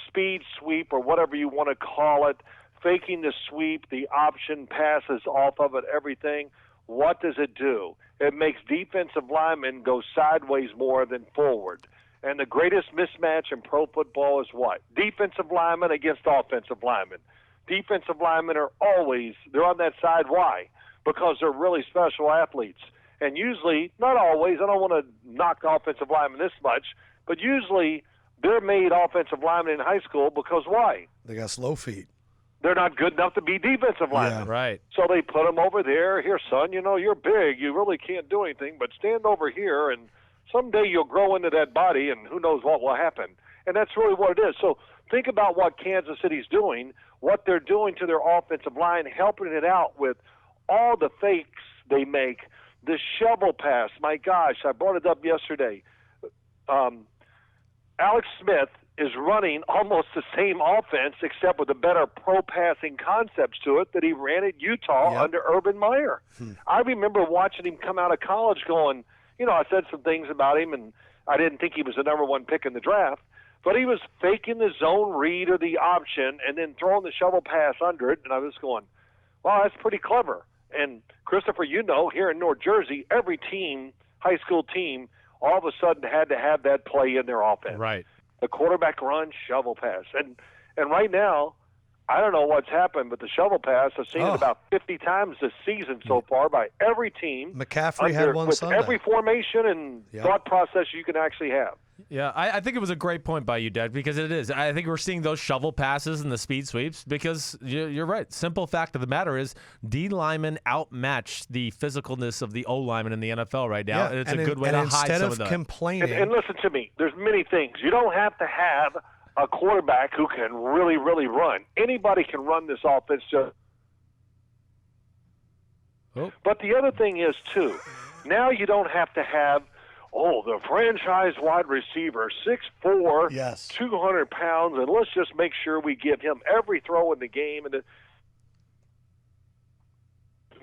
speed sweep or whatever you want to call it, faking the sweep, the option passes off of it, everything, what does it do? It makes defensive linemen go sideways more than forward. And the greatest mismatch in pro football is what? Defensive linemen against offensive linemen. Defensive linemen are they're on that side. Why? Because they're really special athletes. And usually, not always, I don't want to knock the offensive linemen this much, but usually they're made offensive linemen in high school because why? They got slow feet. They're not good enough to be defensive linemen. Yeah, right. So they put them over there. Here, son, you're big. You really can't do anything, but stand over here and someday you'll grow into that body, and who knows what will happen. And that's really what it is. So think about what Kansas City's doing, what they're doing to their offensive line, helping it out with all the fakes they make, the shovel pass. My gosh, I brought it up yesterday. Alex Smith is running almost the same offense except with a better pro-passing concepts to it that he ran at Utah under Urban Meyer. I remember watching him come out of college going, I said some things about him, and I didn't think he was the number one pick in the draft, but he was faking the zone read or the option and then throwing the shovel pass under it, and I was going, wow, that's pretty clever. And, Christopher, here in North Jersey, every team, high school team, all of a sudden had to have that play in their offense. Right. The quarterback run, shovel pass. And right now, I don't know what's happened, but the shovel pass, I've seen it about 50 times this season so far by every team. McCaffrey had one with Sunday. Every formation and thought process you can actually have. Yeah, I think it was a great point by you, Dad, because it is. I think we're seeing those shovel passes and the speed sweeps because you're right. Simple fact of the matter is D linemen outmatch the physicalness of the O linemen in the NFL right now. And it's a good way to hide some of that. Complaining. And listen to me, there's many things. You don't have to have a quarterback who can really, really run. Anybody can run this offense. But the other thing is, too, now you don't have to have the franchise wide receiver, 6'4", 200 pounds, and let's just make sure we give him every throw in the game. And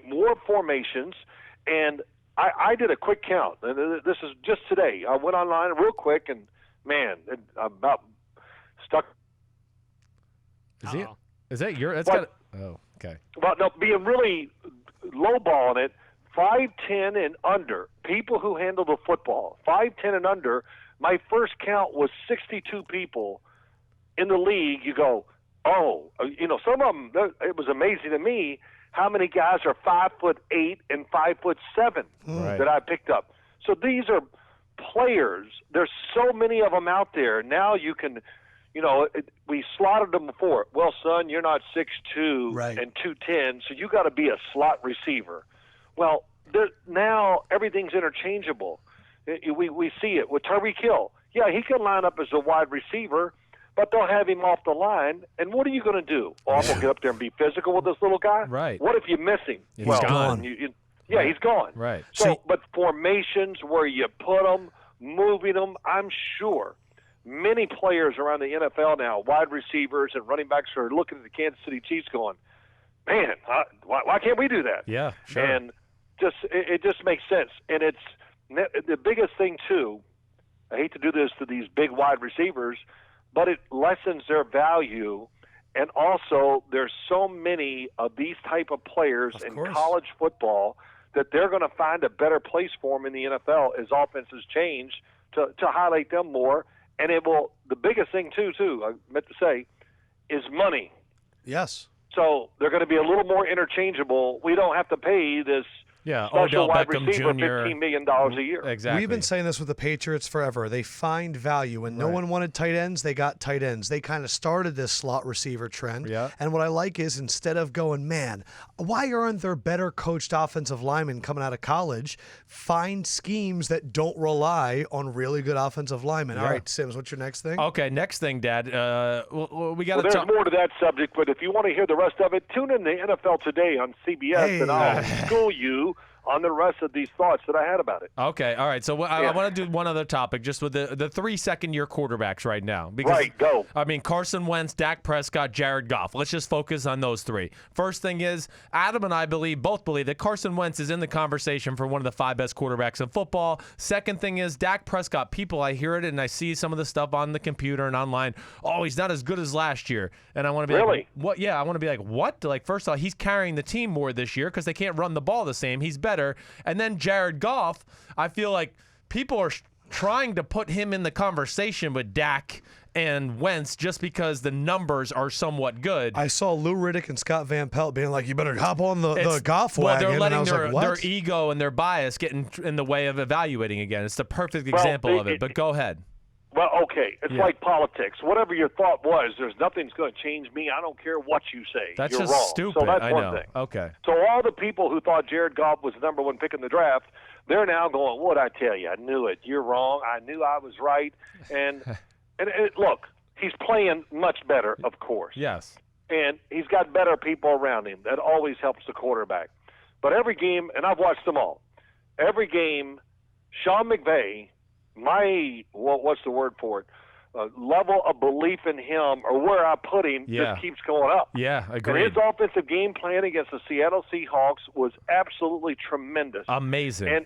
more formations. And I did a quick count. And this is just today. I went online real quick, and, man, I'm about stuck. Is that your? Okay. Well, no, being really lowballing it. 5'10" and under, people who handle the football, 5'10" and under, my first count was 62 people in the league. You go, some of them, it was amazing to me how many guys are 5'8" and 5'7" that I picked up. So these are players. There's so many of them out there. Now you can, we slotted them before. Well, son, you're not 6'2" and 210, so you got to be a slot receiver. Well, now everything's interchangeable. We see it with Tarik Cohen. Yeah, he can line up as a wide receiver, but they'll have him off the line. And what are you going to do? I'm going to get up there and be physical with this little guy? Right. What if you miss him? He's gone. He's gone. Right. So, but formations where you put them, moving them, I'm sure many players around the NFL now, wide receivers and running backs, are looking at the Kansas City Chiefs going, man, why can't we do that? Yeah, sure. And it just makes sense. And it's the biggest thing, too. I hate to do this to these big wide receivers, but it lessens their value. And also, there's so many of these type of players in college football that they're going to find a better place for them in the NFL as offenses change to highlight them more. And it will. The biggest thing, too, I meant to say, is money. Yes. So they're going to be a little more interchangeable. We don't have to pay this special Odell wide Beckham receiver Jr. $15 million a year. Exactly. We've been saying this with the Patriots forever. They find value. When no one wanted tight ends, they got tight ends. They kind of started this slot receiver trend. Yeah. And what I like is instead of going, man, why aren't there better coached offensive linemen coming out of college? Find schemes that don't rely on really good offensive linemen. Yeah. All right, Sims, what's your next thing? Okay, next thing, Dad. We got to there's talk. more to that subject, but if you want to hear the rest of it, tune in to NFL Today on CBS, and I'll school you on the rest of these thoughts that I had about it. Okay, all right. So I want to do one other topic, just with the 3 second-year quarterbacks right now. Because, go. I mean, Carson Wentz, Dak Prescott, Jared Goff. Let's just focus on those 3. First thing is, Adam and I both believe that Carson Wentz is in the conversation for one of the 5 best quarterbacks in football. Second thing is, Dak Prescott. People, I hear it and I see some of the stuff on the computer and online. Oh, he's not as good as last year. And I want to be like, what? Yeah, I want to be like, what? Like, first off, he's carrying the team more this year because they can't run the ball the same. He's better. And then Jared Goff, I feel like people are trying to put him in the conversation with Dak and Wentz just because the numbers are somewhat good. I saw Lou Riddick and Scott Van Pelt being like, you better hop on the Goff wagon. They're letting and I was their ego and their bias get in the way of evaluating again. It's the perfect example of it, but go ahead. Well, okay. It's like politics. Whatever your thought was, nothing's going to change me. I don't care what you say. That's You're just wrong. stupid. So that's I one know. thing. Okay. So all the people who thought Jared Goff was the number 1 pick in the draft, they're now going, what'd I tell you? I knew it. You're wrong. I knew I was right. And look, he's playing much better, of course. Yes. And he's got better people around him. That always helps the quarterback. But every game, and I've watched them all, every game, Sean McVay, what's the word for it? Level of belief in him or where I put him just keeps going up. Yeah, agreed. And his offensive game plan against the Seattle Seahawks was absolutely tremendous. Amazing.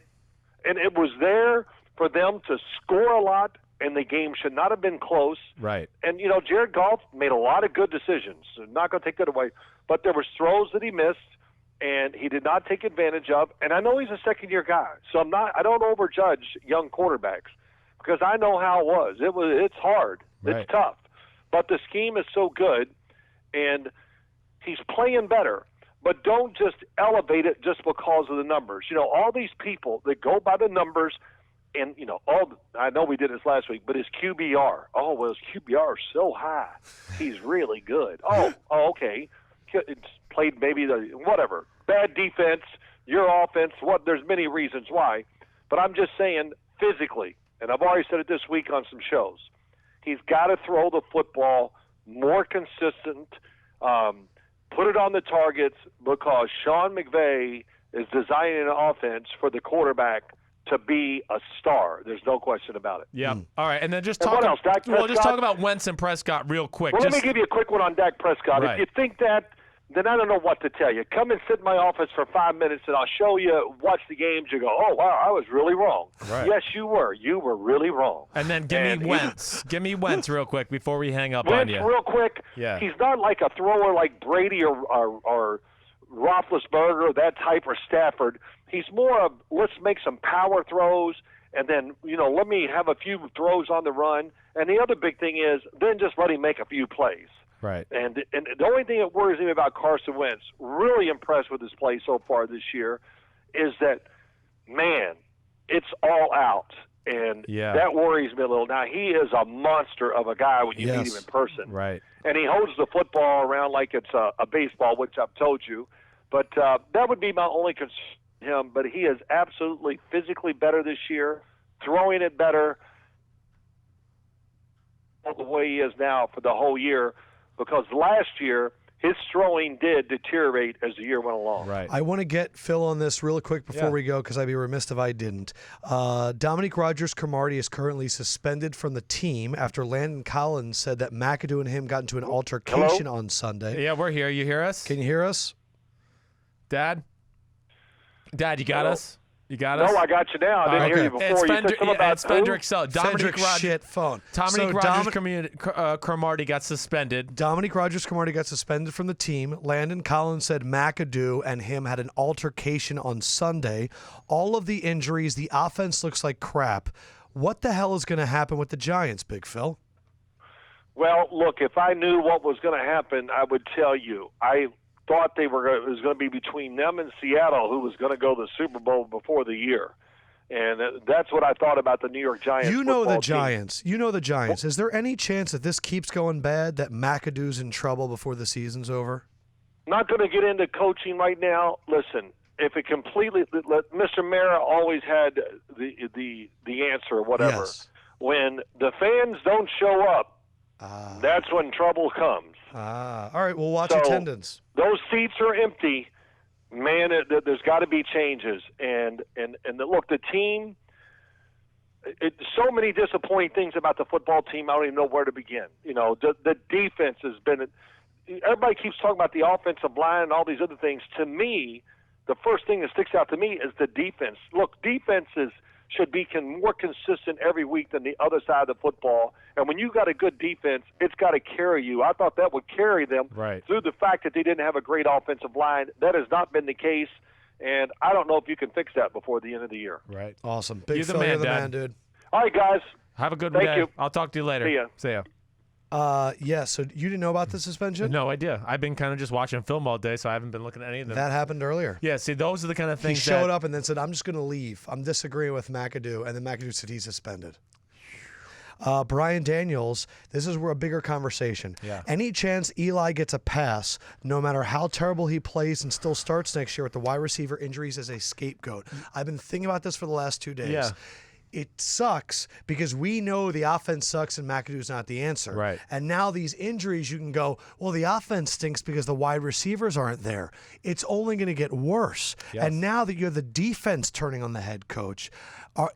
And it was there for them to score a lot, and the game should not have been close. Right. And, Jared Goff made a lot of good decisions. I'm not going to take that away. But there were throws that he missed, and he did not take advantage of. And I know he's a second-year guy, so I don't overjudge young quarterbacks because I know how it was. It's hard. Right. It's tough. But the scheme is so good, and he's playing better. But don't just elevate it just because of the numbers. All these people that go by the numbers, and, I know we did this last week, but his QBR. Oh, well, his QBR is so high. He's really good. Oh, okay. It's played maybe whatever. Bad defense, your offense. There's many reasons why. But I'm just saying physically, and I've already said it this week on some shows, he's got to throw the football more consistent, put it on the targets because Sean McVay is designing an offense for the quarterback to be a star. There's no question about it. Yeah. All right, and then just and talk. What else? Dak Prescott? Just talk about Wentz and Prescott real quick. Well, let me give you a quick one on Dak Prescott. Right. If you think that, then I don't know what to tell you. Come and sit in my office for 5 minutes, and I'll show you, watch the games. You go, oh, wow, I was really wrong. Right. Yes, you were. You were really wrong. And then give me Wentz. Give me Wentz real quick before we hang up Wentz, on you. real quick. Yeah. He's not like a thrower like Brady or Roethlisberger, that type, or Stafford. He's more of let's make some power throws, and then, let me have a few throws on the run. And the other big thing is then just let him make a few plays. Right. And the only thing that worries me about Carson Wentz, really impressed with his play so far this year, is that, man, it's all out. And that worries me a little. Now, he is a monster of a guy when you meet him in person. Right. And he holds the football around like it's a baseball, which I've told you. But that would be my only concern with him. But he is absolutely physically better this year, throwing it better the way he is now for the whole year. Because last year, his throwing did deteriorate as the year went along. Right. I want to get Phil on this real quick before we go because I'd be remiss if I didn't. Dominique Rodgers-Cromartie is currently suspended from the team after Landon Collins said that McAdoo and him got into an altercation on Sunday. Yeah, we're here. You hear us? Can you hear us? Dad? Dad, you got us? You got us? No, I got you now. I didn't hear you before. It's you said something about Fendrick's Dominique shit phone. Dominique Rodgers-Cromartie got suspended. Dominique Rodgers-Cromartie got suspended from the team. Landon Collins said McAdoo and him had an altercation on Sunday. All of the injuries, the offense looks like crap. What the hell is going to happen with the Giants, Big Phil? Well, look, if I knew what was going to happen, I would tell you. I thought it was going to be between them and Seattle, who was going to go to the Super Bowl before the year. And that's what I thought about the New York Giants. You know the Giants. Team. You know the Giants. Is there any chance that this keeps going bad, that McAdoo's in trouble before the season's over? Not going to get into coaching right now. Listen, if it completely – Mr. Mara always had the answer or whatever. Yes. When the fans don't show up, that's when trouble comes. All right, we'll watch attendance. Those seats are empty. Man, there's got to be changes. And look, the team, so many disappointing things about the football team, I don't even know where to begin. The defense has been – everybody keeps talking about the offensive line and all these other things. To me, the first thing that sticks out to me is the defense. Look, defenses should be more consistent every week than the other side of the football. And when you got a good defense, it's got to carry you. I thought that would carry them through the fact that they didn't have a great offensive line. That has not been the case, and I don't know if you can fix that before the end of the year. Right. Awesome. Big You're the Phil, man, you're the Dad. man, dude. All right, guys. Have a good Thank day. you. I'll talk to you later. See ya. See ya. Yeah, so you didn't know about the suspension? No idea. I've been kind of just watching film all day, so I haven't been looking at any of them. That happened earlier. Yeah, see, those are the kind of He things showed up and then said, I'm just going to leave. I'm disagreeing with McAdoo. And then McAdoo said he's suspended. Brian Daniels, this is where a bigger conversation. Yeah. Any chance Eli gets a pass, no matter how terrible he plays and still starts next year with the wide receiver injuries as a scapegoat? I've been thinking about this for the last 2 days. Yeah. It sucks because we know the offense sucks and McAdoo's not the answer. Right. And now these injuries, you can go, well, the offense stinks because the wide receivers aren't there. It's only going to get worse. Yes. And now that you're the defense turning on the head coach,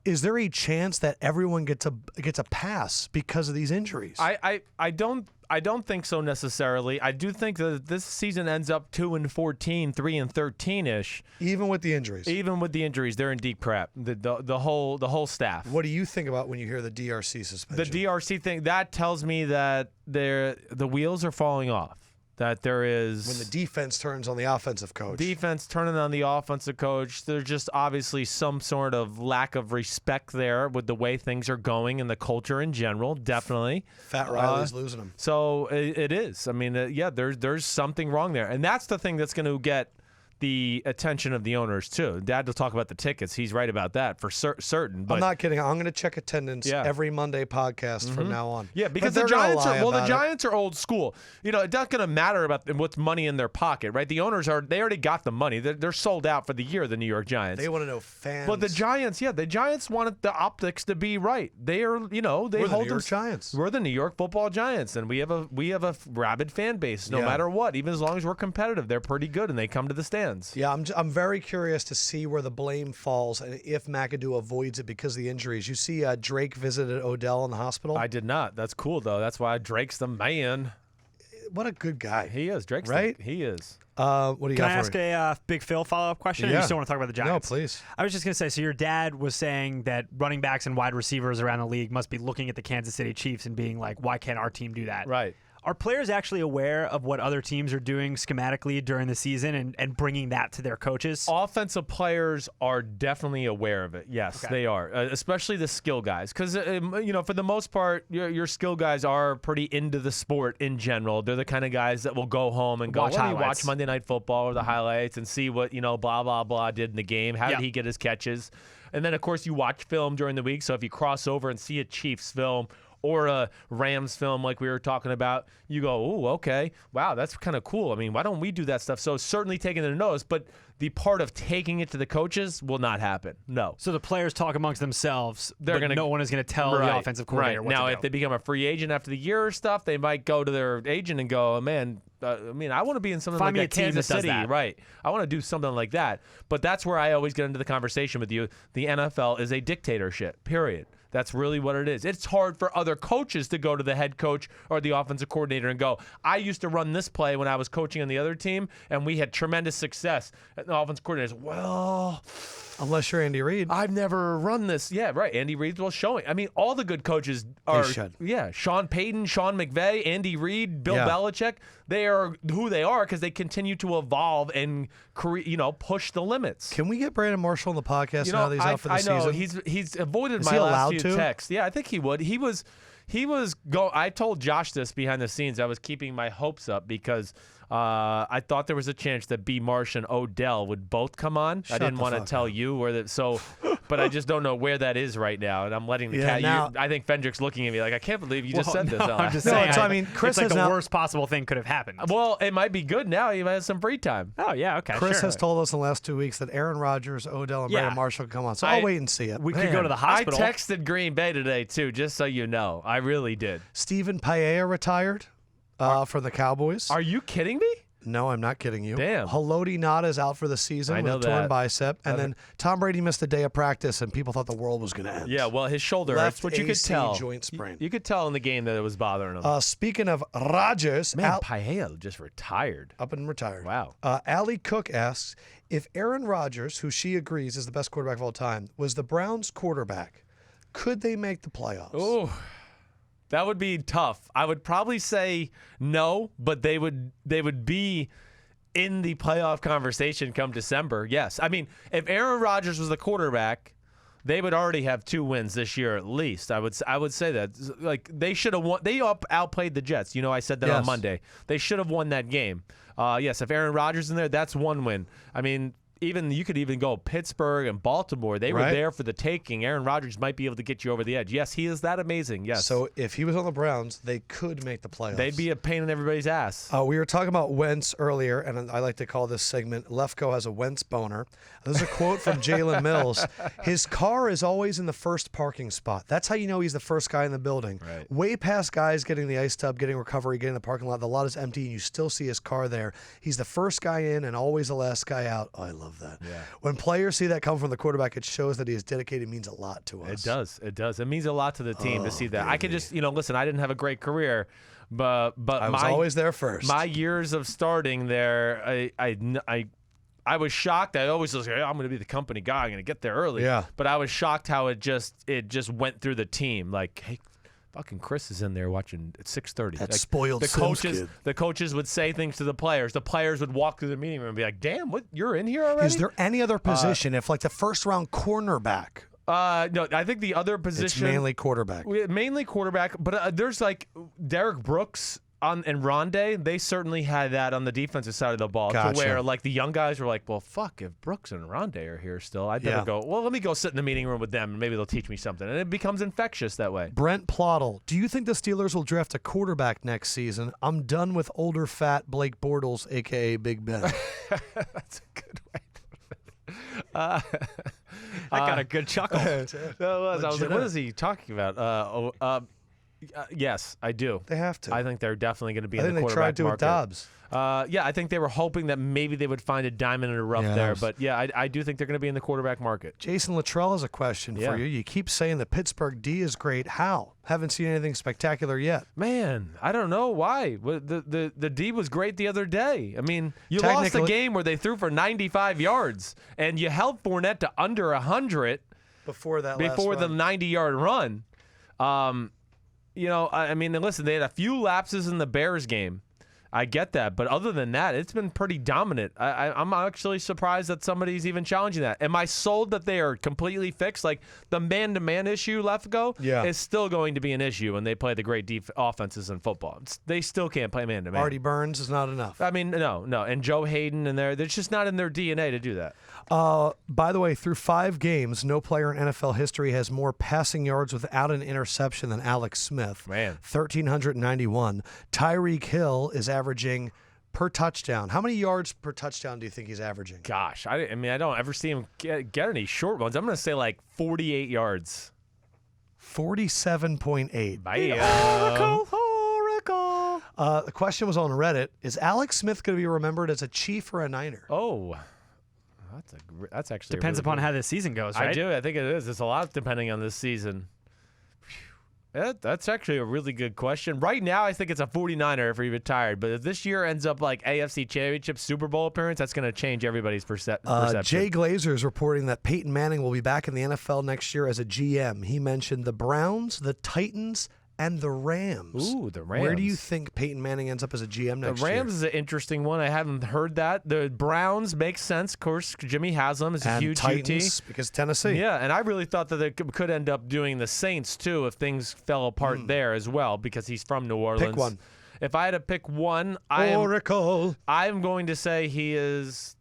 is there a chance that everyone gets a pass because of these injuries? I don't think so necessarily. I do think that this season ends up 2-14, 3-13-ish. Even with the injuries. Even with the injuries, they're in deep crap. The whole staff. What do you think about when you hear the DRC suspension? The DRC thing, that tells me that the wheels are falling off. That there is when the defense turns on the offensive coach. Defense turning on the offensive coach. There's just obviously some sort of lack of respect there with the way things are going and the culture in general. Definitely. Fat Riley's losing them. So it is. I mean, there's something wrong there, and that's the thing that's going to get the attention of the owners too. Dad will talk about the tickets. He's right about that for certain. But I'm not kidding. I'm going to check attendance every Monday podcast from now on. Yeah, because the Giants are old school. You know, it's not going to matter about what's money in their pocket, right? The owners they already got the money. They're sold out for the year. The New York Giants. They want to know fans. But the Giants wanted the optics to be right. They are, they We're hold the New York Giants. We're the New York Football Giants, and we have a rabid fan base. No matter what, even as long as we're competitive, they're pretty good, and they come to the stands. Yeah, I'm very curious to see where the blame falls and if McAdoo avoids it because of the injuries. You see Drake visited Odell in the hospital? I did not. That's cool, though. That's why Drake's the man. What a good guy. He is. Drake's right? He is. What do you Can got I ask a Big Phil follow-up question? Or you still want to talk about the Giants? No, please. I was just going to say, so your dad was saying that running backs and wide receivers around the league must be looking at the Kansas City Chiefs and being like, why can't our team do that? Right. Are players actually aware of what other teams are doing schematically during the season and bringing that to their coaches? Offensive players are definitely aware of it. Yes, they are, especially the skill guys. Because, for the most part, your skill guys are pretty into the sport in general. They're the kind of guys that will go home and watch Monday Night Football or the highlights and see what, blah, blah, blah did in the game. How did he get his catches? And then, of course, you watch film during the week. So if you cross over and see a Chiefs film or a Rams film like we were talking about, you go, oh, okay, wow, that's kind of cool. I mean, why don't we do that stuff? So certainly taking it to notice, but the part of taking it to the coaches will not happen. No. So the players talk amongst themselves, no one is going to tell the offensive coordinator what now, to do. if they become a free agent after the year or stuff, they might go to their agent and go, oh, man, I want to be in something like that, Kansas City. Right. I want to do something like that. But that's where I always get into the conversation with you. The NFL is a dictatorship, period. That's really what it is. It's hard for other coaches to go to the head coach or the offensive coordinator and go, I used to run this play when I was coaching on the other team, and we had tremendous success. And the offensive coordinator is, well, unless you're Andy Reid. I've never run this. Yeah, right. Andy Reid's showing. I mean, all the good coaches are. They should. Yeah, Sean Payton, Sean McVay, Andy Reid, Bill Belichick. They are who they are because they continue to evolve and push the limits. Can we get Brandon Marshall on the podcast now that he's out for the season? I know he's avoided my last few texts. Yeah, I think he would. He was I told Josh this behind the scenes. I was keeping my hopes up because I thought there was a chance that B. Marsh and Odell would both come on. I didn't want to tell you but I just don't know where that is right now, and I'm letting the cat. I think Fendrick's looking at me like, I can't believe you just said this. I'm just saying. So, I mean, Chris it's like has the worst possible thing could have happened. Well, it might be good now. He might have some free time. Oh yeah, okay. Chris has told us in the last 2 weeks that Aaron Rodgers, Odell, and Brandon Marshall come on. So I'll wait and see it. We could go to the hospital. I texted Green Bay today too, just so you know. I really did. Stephen Paella retired from the Cowboys. Are you kidding me? No, I'm not kidding you. Damn. Haloti Ngata is out for the season with a torn bicep. And then Tom Brady missed a day of practice, and people thought the world was going to end. Yeah, well, his shoulder hurts, which you could tell. Joint sprain. You could tell in the game that it was bothering him. Speaking of Rodgers. Paella just retired. Up and retired. Wow. Allie Cook asks, if Aaron Rodgers, who she agrees is the best quarterback of all time, was the Browns' quarterback, could they make the playoffs? Oh, that would be tough. I would probably say no, but they would be in the playoff conversation come December. Yes. I mean, if Aaron Rodgers was the quarterback, they would already have 2 wins this year at least. I would say that. Like, they should have won. They outplayed the Jets. I said that on Monday. They should have won that game. Yes, if Aaron Rodgers is in there, that's 1 win. I mean, you could even go Pittsburgh and Baltimore. They were Right. there for the taking. Aaron Rodgers might be able to get you over the edge. Yes, he is that amazing. Yes. So if he was on the Browns, they could make the playoffs. they'd be a pain in everybody's ass. We were talking about Wentz earlier, and I like to call this segment Lefkoe has a Wentz boner. There's a quote from Jalen Mills. His car is always in the first parking spot. That's how you know he's the first guy in the building. Right. Way past guys getting the ice tub, getting recovery, getting the parking lot. The lot is empty, and you still see his car there. He's the first guy in and always the last guy out. Oh, I love that. Yeah. When players see that come from the quarterback, it shows that he is dedicated. It means a lot to us. It does. It does. It means a lot to the team to see that. I can just, listen, I didn't have a great career, but I was always there first. My years of starting there, I was shocked. I always was like, I'm going to be the company guy. I'm going to get there early. Yeah. But I was shocked how it just went through the team. Like, hey, fucking Chris is in there watching at 6:30. That like, spoiled the Sims coaches. kid. The coaches would say things to the players. The players would walk through the meeting room and be like, "Damn, what? You're in here already?" Is there any other position, if like the first round cornerback, No, I think the other it's position mainly quarterback? mainly quarterback, but there's like Derek Brooks and Rondé. They certainly had that on the defensive side of the ball, Gotcha. to where like the young guys were like, "Well, fuck, if Brooks and Rondé are here still, I better Yeah. go. Well, let me go sit in the meeting room with them, and maybe they'll teach me something." And it becomes infectious that way. Brent Plottle, do you think the Steelers will draft a quarterback next season? I'm done with older, fat Blake Bortles, a.k.a. Big Ben. That's a good way. I got a good chuckle. That was. I was like, "What is he talking about?" Yes, I do. They have to. I think they're definitely going to be I in think the they quarterback tried to with market. Dobbs. Yeah, I think they were hoping that maybe they would find a diamond in the rough Yeah, there. that was- But yeah, I do think they're going to be in the quarterback market. Jason Luttrell has a question Yeah. for you. You keep saying the Pittsburgh D is great. How? Haven't seen anything spectacular yet. Man, I don't know why. The D was great the other day. I mean, you lost a Technically- game where they threw for 95 yards, and you held Fournette to under 100 Before that before last the run. 90-yard run. I mean, listen, they had a few lapses in the Bears game. I get that, but other than that, it's been pretty dominant. I'm actually surprised that somebody's even challenging that. Am I sold that they are completely fixed? Like the man-to-man issue, Lefkoe, Yeah. is still going to be an issue when they play the great offenses in football. They still can't play man-to-man. Artie Burns is not enough. I mean, no, and Joe Hayden and they're just not in their DNA to do that. By the way, through 5 games, no player in NFL history has more passing yards without an interception than Alex Smith. Man. 1,391. Tyreek Hill is averaging per touchdown. How many yards per touchdown do you think he's averaging? Gosh, I mean, I don't ever see him get any short ones. I'm going to say like 48 yards. 47.8. Bam. Oracle. The question was on Reddit. Is Alex Smith going to be remembered as a Chief or a Niner? Oh, that's actually Depends really upon good. how the season goes, right? I do. I think it is. It's a lot depending on this season. That's actually a really good question. Right now, I think it's a 49er if he retired. But if this year ends up like AFC Championship Super Bowl appearance, that's going to change everybody's perception. Jay Glazer is reporting that Peyton Manning will be back in the NFL next year as a GM. He mentioned the Browns, the Titans, and the Rams. Ooh, the Rams. Where do you think Peyton Manning ends up as a GM The next Rams year? is an interesting one. I haven't heard that. The Browns makes sense. Of course, Jimmy Haslam is a And huge Titans, UT. because Tennessee. Yeah, and I really thought that they could end up doing the Saints, too, if things fell apart there as well, because he's from New Orleans. Pick one. If I had to pick one, Oracle. I'm going to say he is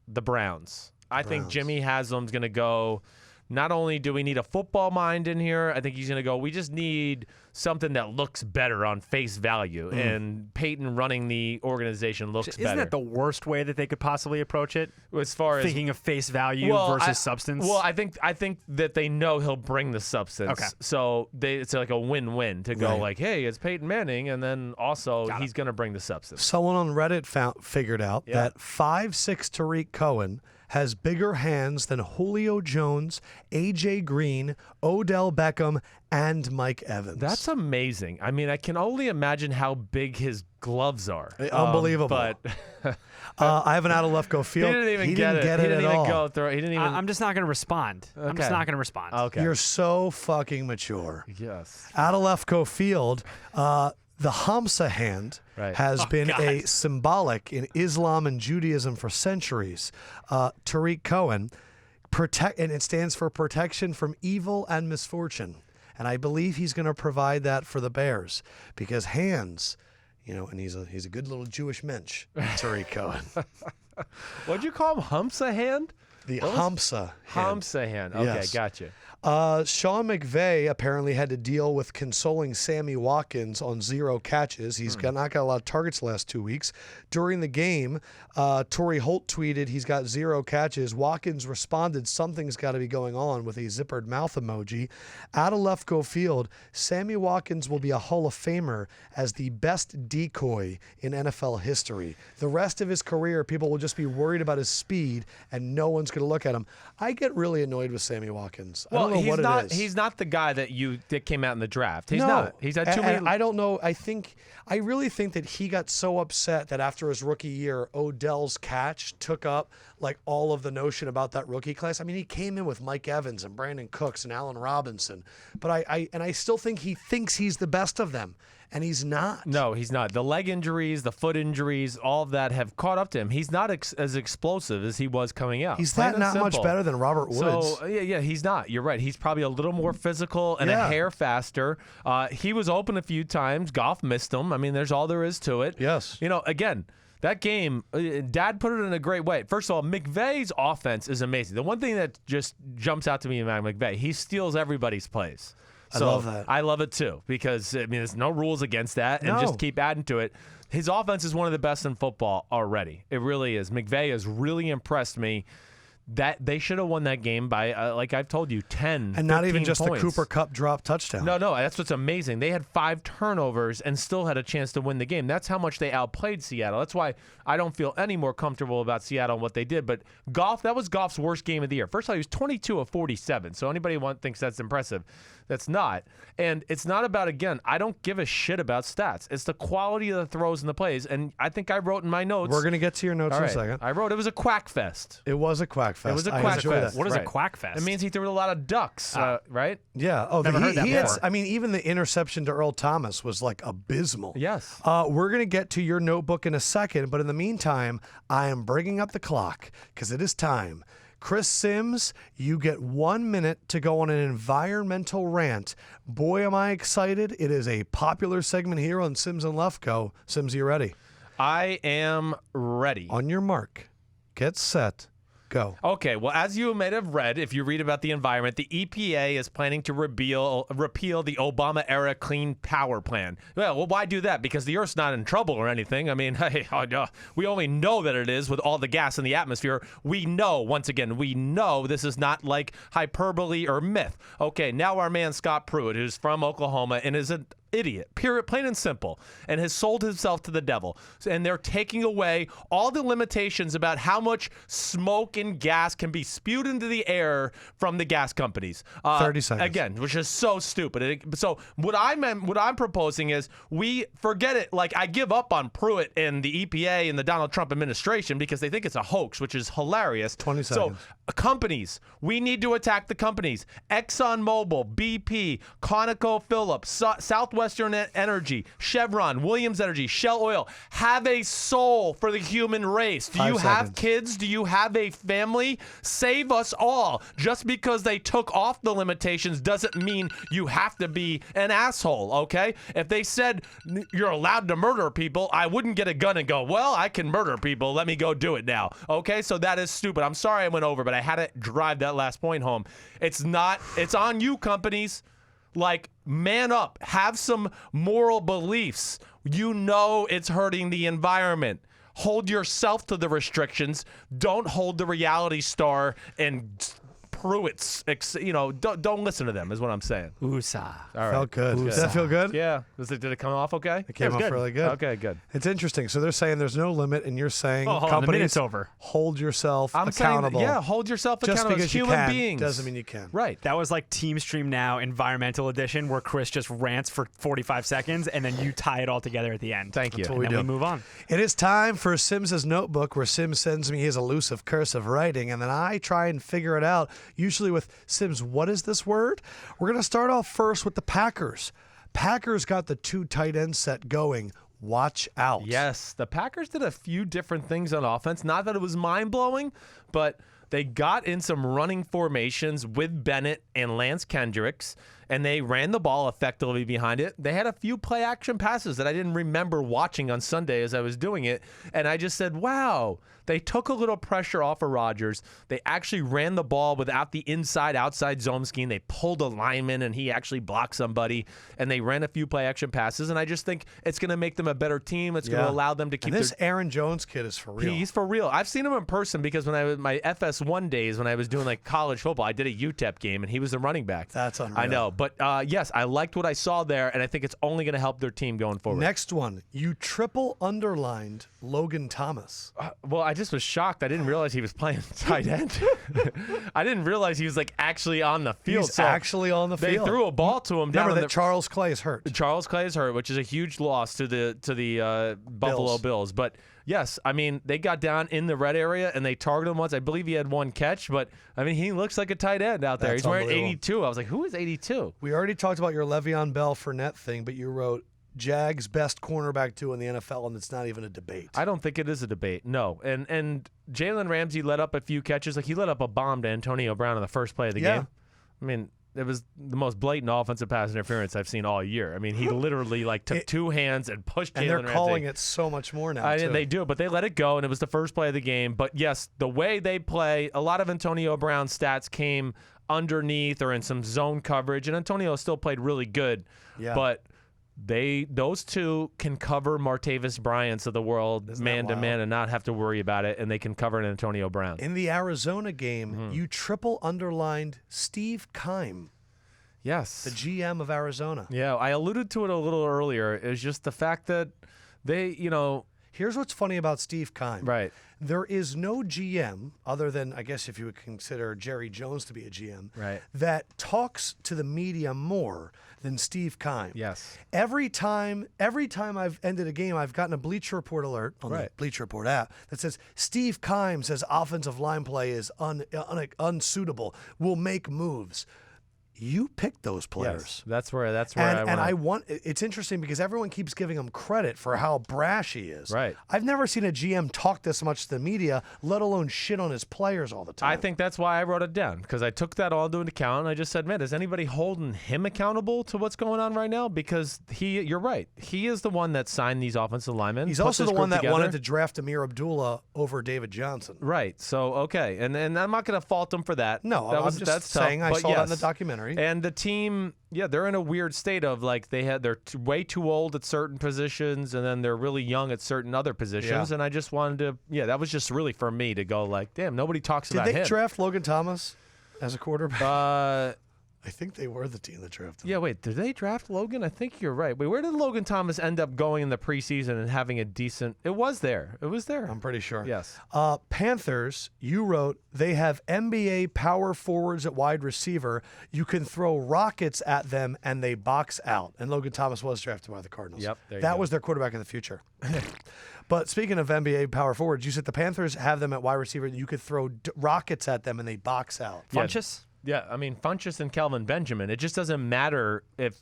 the Browns. I think Browns. Jimmy Haslam's going to go. Not only do we need a football mind in here, I think he's going to go, we just need something that looks better on face value. And Peyton running the organization looks better. Isn't that the worst way that they could possibly approach it? As far as Thinking of face value versus substance? Well, I think that they know he'll bring the substance. Okay. So it's like a win-win to go Right. like, hey, it's Peyton Manning, and then also he's going to bring the substance. Someone on Reddit figured out that 5'6" Tarik Cohen has bigger hands than Julio Jones, A.J. Green, Odell Beckham, and Mike Evans. That's amazing. I mean, I can only imagine how big his gloves are. Unbelievable. But I have an out of Lefkoe he field. didn't even he get didn't it. get He it didn't at even all. go through. He didn't even. I'm just not going to respond. I'm just Okay. not going to respond. Okay. You're so fucking mature. Yes. Out of Lefkoe field, the Hamsa hand Right. has been God. a symbolic in Islam and Judaism for centuries. Tarik Cohen, and it stands for protection from evil and misfortune. And I believe he's going to provide that for the Bears because hands, and he's a good little Jewish mensch, Tarik Cohen. What'd you call him? Humsa hand? The Humsa hand. Humsa hand. Okay, Yes. gotcha. Sean McVay apparently had to deal with consoling Sammy Watkins on 0 catches. He's not got a lot of targets the last 2 weeks. During the game, Torrey Holt tweeted he's got 0 catches. Watkins responded, something's got to be going on, with a zippered mouth emoji. Out of Lefkoe Field, Sammy Watkins will be a Hall of Famer as the best decoy in NFL history. The rest of his career, people will just be worried about his speed, and no one's going to look at him. I get really annoyed with Sammy Watkins. I don't know what it is. He's not the guy that came out in the draft. He's not. He's had too many. I don't know. I really think that he got so upset that after his rookie year, Odell's catch took up like all of the notion about that rookie class. I mean, he came in with Mike Evans and Brandon Cooks and Allen Robinson, but I still think he thinks he's the best of them. And he's not. No, he's not. The leg injuries, the foot injuries, all of that have caught up to him. He's not as explosive as he was coming out. He's not much better than Robert Woods. So, yeah, he's not. You're right. He's probably a little more physical and a hair faster. He was open a few times. Goff missed him. I mean, there's all there is to it. Yes. Again, that game, Dad put it in a great way. First of all, McVay's offense is amazing. The one thing that just jumps out to me about McVay, he steals everybody's plays. I love that. I love it too, because there's no rules against that, and just keep adding to it. His offense is one of the best in football already. It really is. McVay has really impressed me. That they should have won that game by, like I've told you, 10, and not even just points. the Cooper Kupp drop touchdown. No, that's what's amazing. They had 5 turnovers and still had a chance to win the game. That's how much they outplayed Seattle. That's why I don't feel any more comfortable about Seattle and what they did. But Goff, that was Goff's worst game of the year. First of all, he was 22 of 47. So anybody thinks that's impressive. That's not. And it's not about, again, I don't give a shit about stats. It's the quality of the throws and the plays. And I think I wrote in my notes. We're going to get to your notes in a second. I wrote it was a quack fest. It was a quack fest. It was a quack fest. What is a quack fest? It means he threw a lot of ducks, right? Yeah. Oh, Never heard that before. I mean, even the interception to Earl Thomas was like abysmal. Yes. We're going to get to your notebook in a second, but in the meantime, I am bringing up the clock because it is time. Chris Sims, you get 1 minute to go on an environmental rant. Boy, am I excited. It is a popular segment here on Sims and Lefkoe. Sims, you ready? I am ready. On your mark, get set, go. Okay, well, as you may have read, if you read about the environment, the EPA is planning to repeal the Obama-era Clean Power Plan. Well, why do that? Because the Earth's not in trouble or anything. I mean, we only know that it is with all the gas in the atmosphere. We know, once again, this is not like hyperbole or myth. Okay, now our man Scott Pruitt, who's from Oklahoma and is an idiot, period, plain and simple, and has sold himself to the devil. And they're taking away all the limitations about how much smoke and gas can be spewed into the air from the gas companies. 30 seconds. Again, which is so stupid. So what I'm proposing is we forget it. Like, I give up on Pruitt and the EPA and the Donald Trump administration because they think it's a hoax, which is hilarious. 20 seconds. So companies, we need to attack the companies. ExxonMobil, BP, ConocoPhillips, Southwestern Energy, Chevron, Williams Energy, Shell Oil have a soul for the human race. Do you have kids? Do you have a family? Save us all. Just because they took off the limitations doesn't mean you have to be an asshole, okay? If they said you're allowed to murder people, I wouldn't get a gun and go, well, I can murder people. Let me go do it now. Okay, so that is stupid. I'm sorry I went over, but I had to drive that last point home. It's on you, companies. Like, man up. Have some moral beliefs. You know it's hurting the environment. Hold yourself to the restrictions. Don't hold the reality star and Pruitt's, don't listen to them is what I'm saying. Oosa. All right. Felt good. Does that feel good? Yeah. Did it come off okay? It came off really good. Okay, good. It's interesting. So they're saying there's no limit, and you're saying the minute's over. Hold yourself I'm accountable. saying, hold yourself Just accountable. because Human you can beings. doesn't mean you can. Right. That was like Team Stream Now Environmental Edition, where Chris just rants for 45 seconds, and then you tie it all together at the end. Thank you. And then we move on. It is time for Sims's notebook, where Sims sends me his elusive cursive writing, and then I try and figure it out, usually with, Sims, what is this word? We're going to start off first with the Packers. Packers got the 2 tight end set going. Watch out. Yes, the Packers did a few different things on offense. Not that it was mind-blowing, but they got in some running formations with Bennett and Lance Kendricks, and they ran the ball effectively behind it. They had a few play action passes that I didn't remember watching on Sunday as I was doing it, and I just said, wow, they took a little pressure off of Rodgers. They actually ran the ball without the inside-outside zone scheme. They pulled a lineman, and he actually blocked somebody, and they ran a few play action passes, and I just think it's going to make them a better team. It's going to allow them to keep this Aaron Jones kid is for real. He's for real. I've seen him in person because when I was my FS1 days, when I was doing like college football, I did a UTEP game, and he was the running back. That's unreal. I know. But yes, I liked what I saw there, and I think it's only going to help their team going forward. Next one, you triple underlined Logan Thomas. Well, I just was shocked. I didn't realize he was playing tight end. I didn't realize he was like actually on the field. He's actually on the field. They threw a ball to him down. Remember that Charles Clay is hurt. Charles Clay is hurt, which is a huge loss to the Buffalo Bills. But yes, I mean, they got down in the red area and they targeted him once. I believe he had one catch, but I mean, he looks like a tight end out there. That's He's wearing 82. I was like, who is 82? We already talked about your Le'Veon Bell Fournette thing, but you wrote Jags best cornerback two in the NFL, and it's not even a debate. I don't think it is a debate. No, and Jalen Ramsey let up a few catches. Like he let up a bomb to Antonio Brown on the first play of the game. I mean, it was the most blatant offensive pass interference I've seen all year. I mean, he literally like took two hands and pushed Jalen Ramsey. And they're calling it so much more now, too. They do, but they let it go, and it was the first play of the game. But, yes, the way they play, a lot of Antonio Brown's stats came underneath or in some zone coverage, and Antonio still played really good. Yeah. But those two can cover Martavis Bryant's of the world man-to-man and not have to worry about it, and they can cover an Antonio Brown. In the Arizona game, you triple underlined Steve Keim. Yes. The GM of Arizona. Yeah, I alluded to it a little earlier. It was just the fact that they, Here's what's funny about Steve Keim. Right. There is no GM, other than, I guess, if you would consider Jerry Jones to be a GM, right, that talks to the media more than Steve Keim. Yes. Every time I've ended a game, I've gotten a Bleacher Report alert on the Bleacher Report app that says, Steve Keim says offensive line play is unsuitable. We'll make moves. You picked those players. Yes, that's where I want. And it's interesting because everyone keeps giving him credit for how brash he is. Right. I've never seen a GM talk this much to the media, let alone shit on his players all the time. I think that's why I wrote it down, because I took that all into account and I just said, man, is anybody holding him accountable to what's going on right now? Because you're right. He is the one that signed these offensive linemen. He's also the one that wanted to draft Amir Abdullah over David Johnson. Right. So, okay. And I'm not going to fault him for that. No, I'm just saying I saw that in the documentary. And the team, they're in a weird state of like they're way too old at certain positions, and then they're really young at certain other positions. And I just wanted to, that was just really for me to go like, damn, nobody talks about him. Did they draft Logan Thomas as a quarterback? I think they were the team that drafted him. Yeah, wait, did they draft Logan? I think you're right. Wait, where did Logan Thomas end up going in the preseason and having a decent... It was there. I'm pretty sure. Yes. Panthers, you wrote, they have NBA power forwards at wide receiver. You can throw rockets at them and they box out. And Logan Thomas was drafted by the Cardinals. Yep, that was their quarterback of the future. But speaking of NBA power forwards, you said the Panthers have them at wide receiver. You could throw rockets at them and they box out. Funchess? Yeah, I mean, Funchess and Kelvin Benjamin. It just doesn't matter it's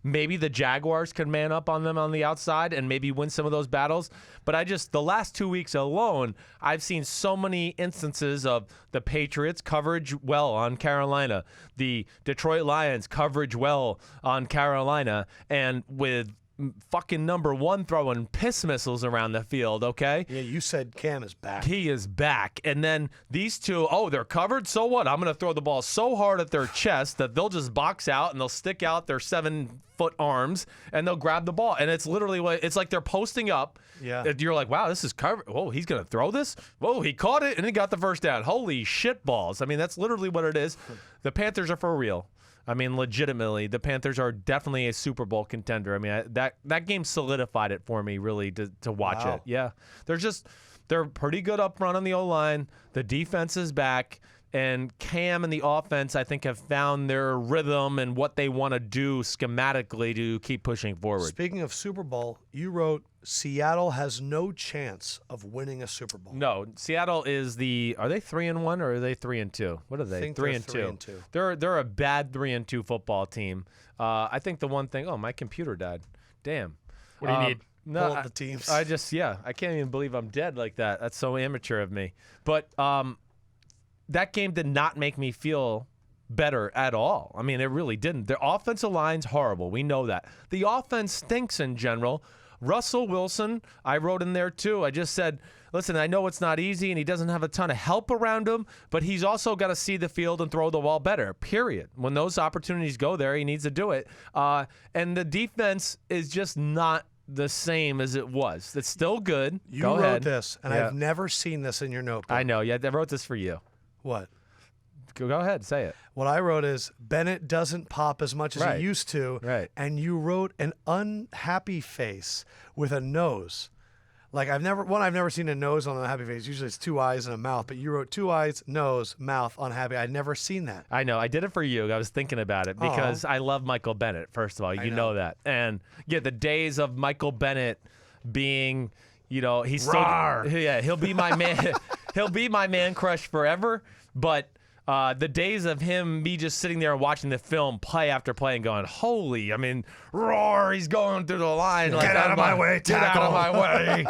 maybe the Jaguars could man up on them on the outside and maybe win some of those battles. But the last 2 weeks alone, I've seen so many instances of the Patriots coverage well on Carolina, the Detroit Lions coverage well on Carolina, and with fucking number one throwing piss missiles around the field, okay? Yeah, you said Cam is back. He is back. And then these two, they're covered? So what? I'm going to throw the ball so hard at their chest that they'll just box out and they'll stick out their 7-foot arms and they'll grab the ball. And it's literally, it's like they're posting up. Yeah. You're like, wow, this is covered. Whoa, he's going to throw this? Whoa, he caught it and he got the first down. Holy shit balls. I mean, that's literally what it is. The Panthers are for real. I mean, legitimately, the Panthers are definitely a Super Bowl contender. I mean, that game solidified it for me, really, to watch it. Yeah. They're pretty good up front on the O-line. The defense is back. And Cam and the offense, I think, have found their rhythm and what they want to do schematically to keep pushing forward. Speaking of Super Bowl, you wrote, Seattle has no chance of winning a Super Bowl. No, Seattle is are they 3-1 or are they 3-2? What are they? I think 3-2. They're a bad 3-2 football team. I think the one thing, my computer died. Damn. What do you need? No, pull up the teams. I can't even believe I'm dead like that. That's so amateur of me. But that game did not make me feel better at all. I mean, it really didn't. Their offensive line's horrible. We know that. The offense stinks in general. Russell Wilson, I wrote in there too. I just said, listen, I know it's not easy and he doesn't have a ton of help around him, but he's also got to see the field and throw the ball better, period. When those opportunities go there, he needs to do it. And the defense is just not the same as it was. It's still good. You Go wrote ahead. this, and Yeah. I've never seen this in your notebook. I know. Yeah, I wrote this for you. What? Go ahead. Say it. What I wrote is Bennett doesn't pop as much as Right. he used to. Right. And you wrote an unhappy face with a nose. Like I've never seen a nose on a happy face. Usually it's 2 eyes and a mouth, but you wrote 2 eyes, nose, mouth, unhappy. I'd never seen that. I know. I did it for you. I was thinking about it because I love Michael Bennett, first of all. You know that. And, yeah, the days of Michael Bennett being, he's still, yeah, he'll be my man. He'll be my man crush forever. But the days of me just sitting there and watching the film play after play and going, holy, roar, he's going through the line. Get out of my way, Get out of my way.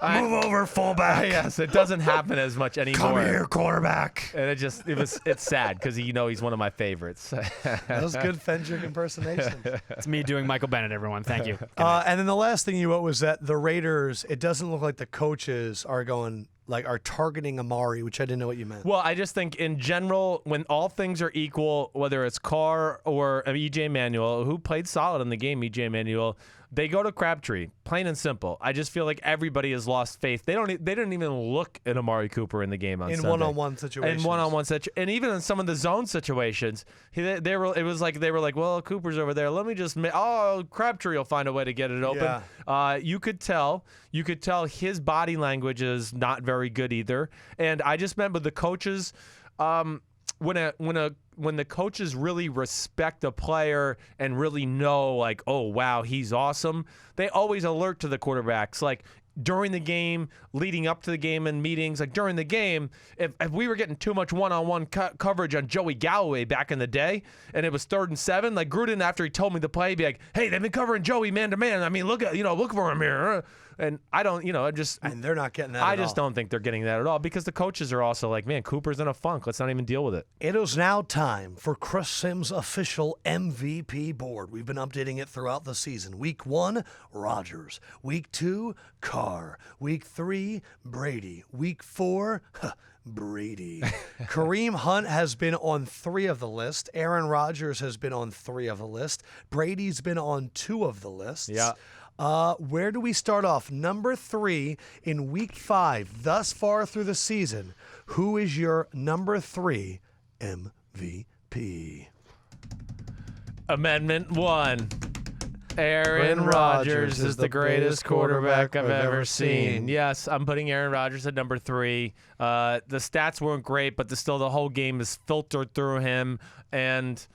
Move over, fullback. Yes, it doesn't happen as much anymore. Come here, quarterback. And it's sad because he's one of my favorites. That was good Fendrick impersonation. It's me doing Michael Bennett, everyone. Thank you. And then the last thing you wrote was that the Raiders, it doesn't look like the coaches are targeting Amari, which I didn't know what you meant. Well, I just think in general, when all things are equal, whether it's Carr or E.J. Manuel, who played solid in the game, E.J. Manuel, they go to Crabtree, plain and simple. I just feel like everybody has lost faith. They didn't even look at Amari Cooper in the game on Sunday. One-on-one situations. In one-on-one and even in some of the zone situations, they were like, well, Cooper's over there. Let me just Crabtree will find a way to get it open. Yeah. You could tell his body language is not very good either. And I just remember the coaches. When the coaches really respect a player and really know, like, oh, wow, he's awesome, they always alert to the quarterbacks. Like, during the game, leading up to the game in meetings, like during the game, if we were getting too much one-on-one coverage on Joey Galloway back in the day, and it was 3rd and 7, like Gruden, after he told me the play, he'd be like, hey, they've been covering Joey man-to-man. I mean, look for him here. And I don't, and they're not getting that I at just all. don't think they're getting that at all because the coaches are also like, man, Cooper's in a funk. Let's not even deal with it. It is now time for Chris Sims' official MVP board. We've been updating it throughout the season. Week 1, Rodgers. Week 2, Carr. Week 3, Brady. Week 4, Brady. Kareem Hunt has been on 3 of the list. Aaron Rodgers has been on 3 of the list. Brady's been on 2 of the lists. Yeah. Where do we start off? Number 3 in week 5, thus far through the season. Who is your number 3 MVP? Amendment 1. Aaron Rodgers is the greatest quarterback I've ever seen. Yes, I'm putting Aaron Rodgers at number 3. The stats weren't great, but the whole game is filtered through him. And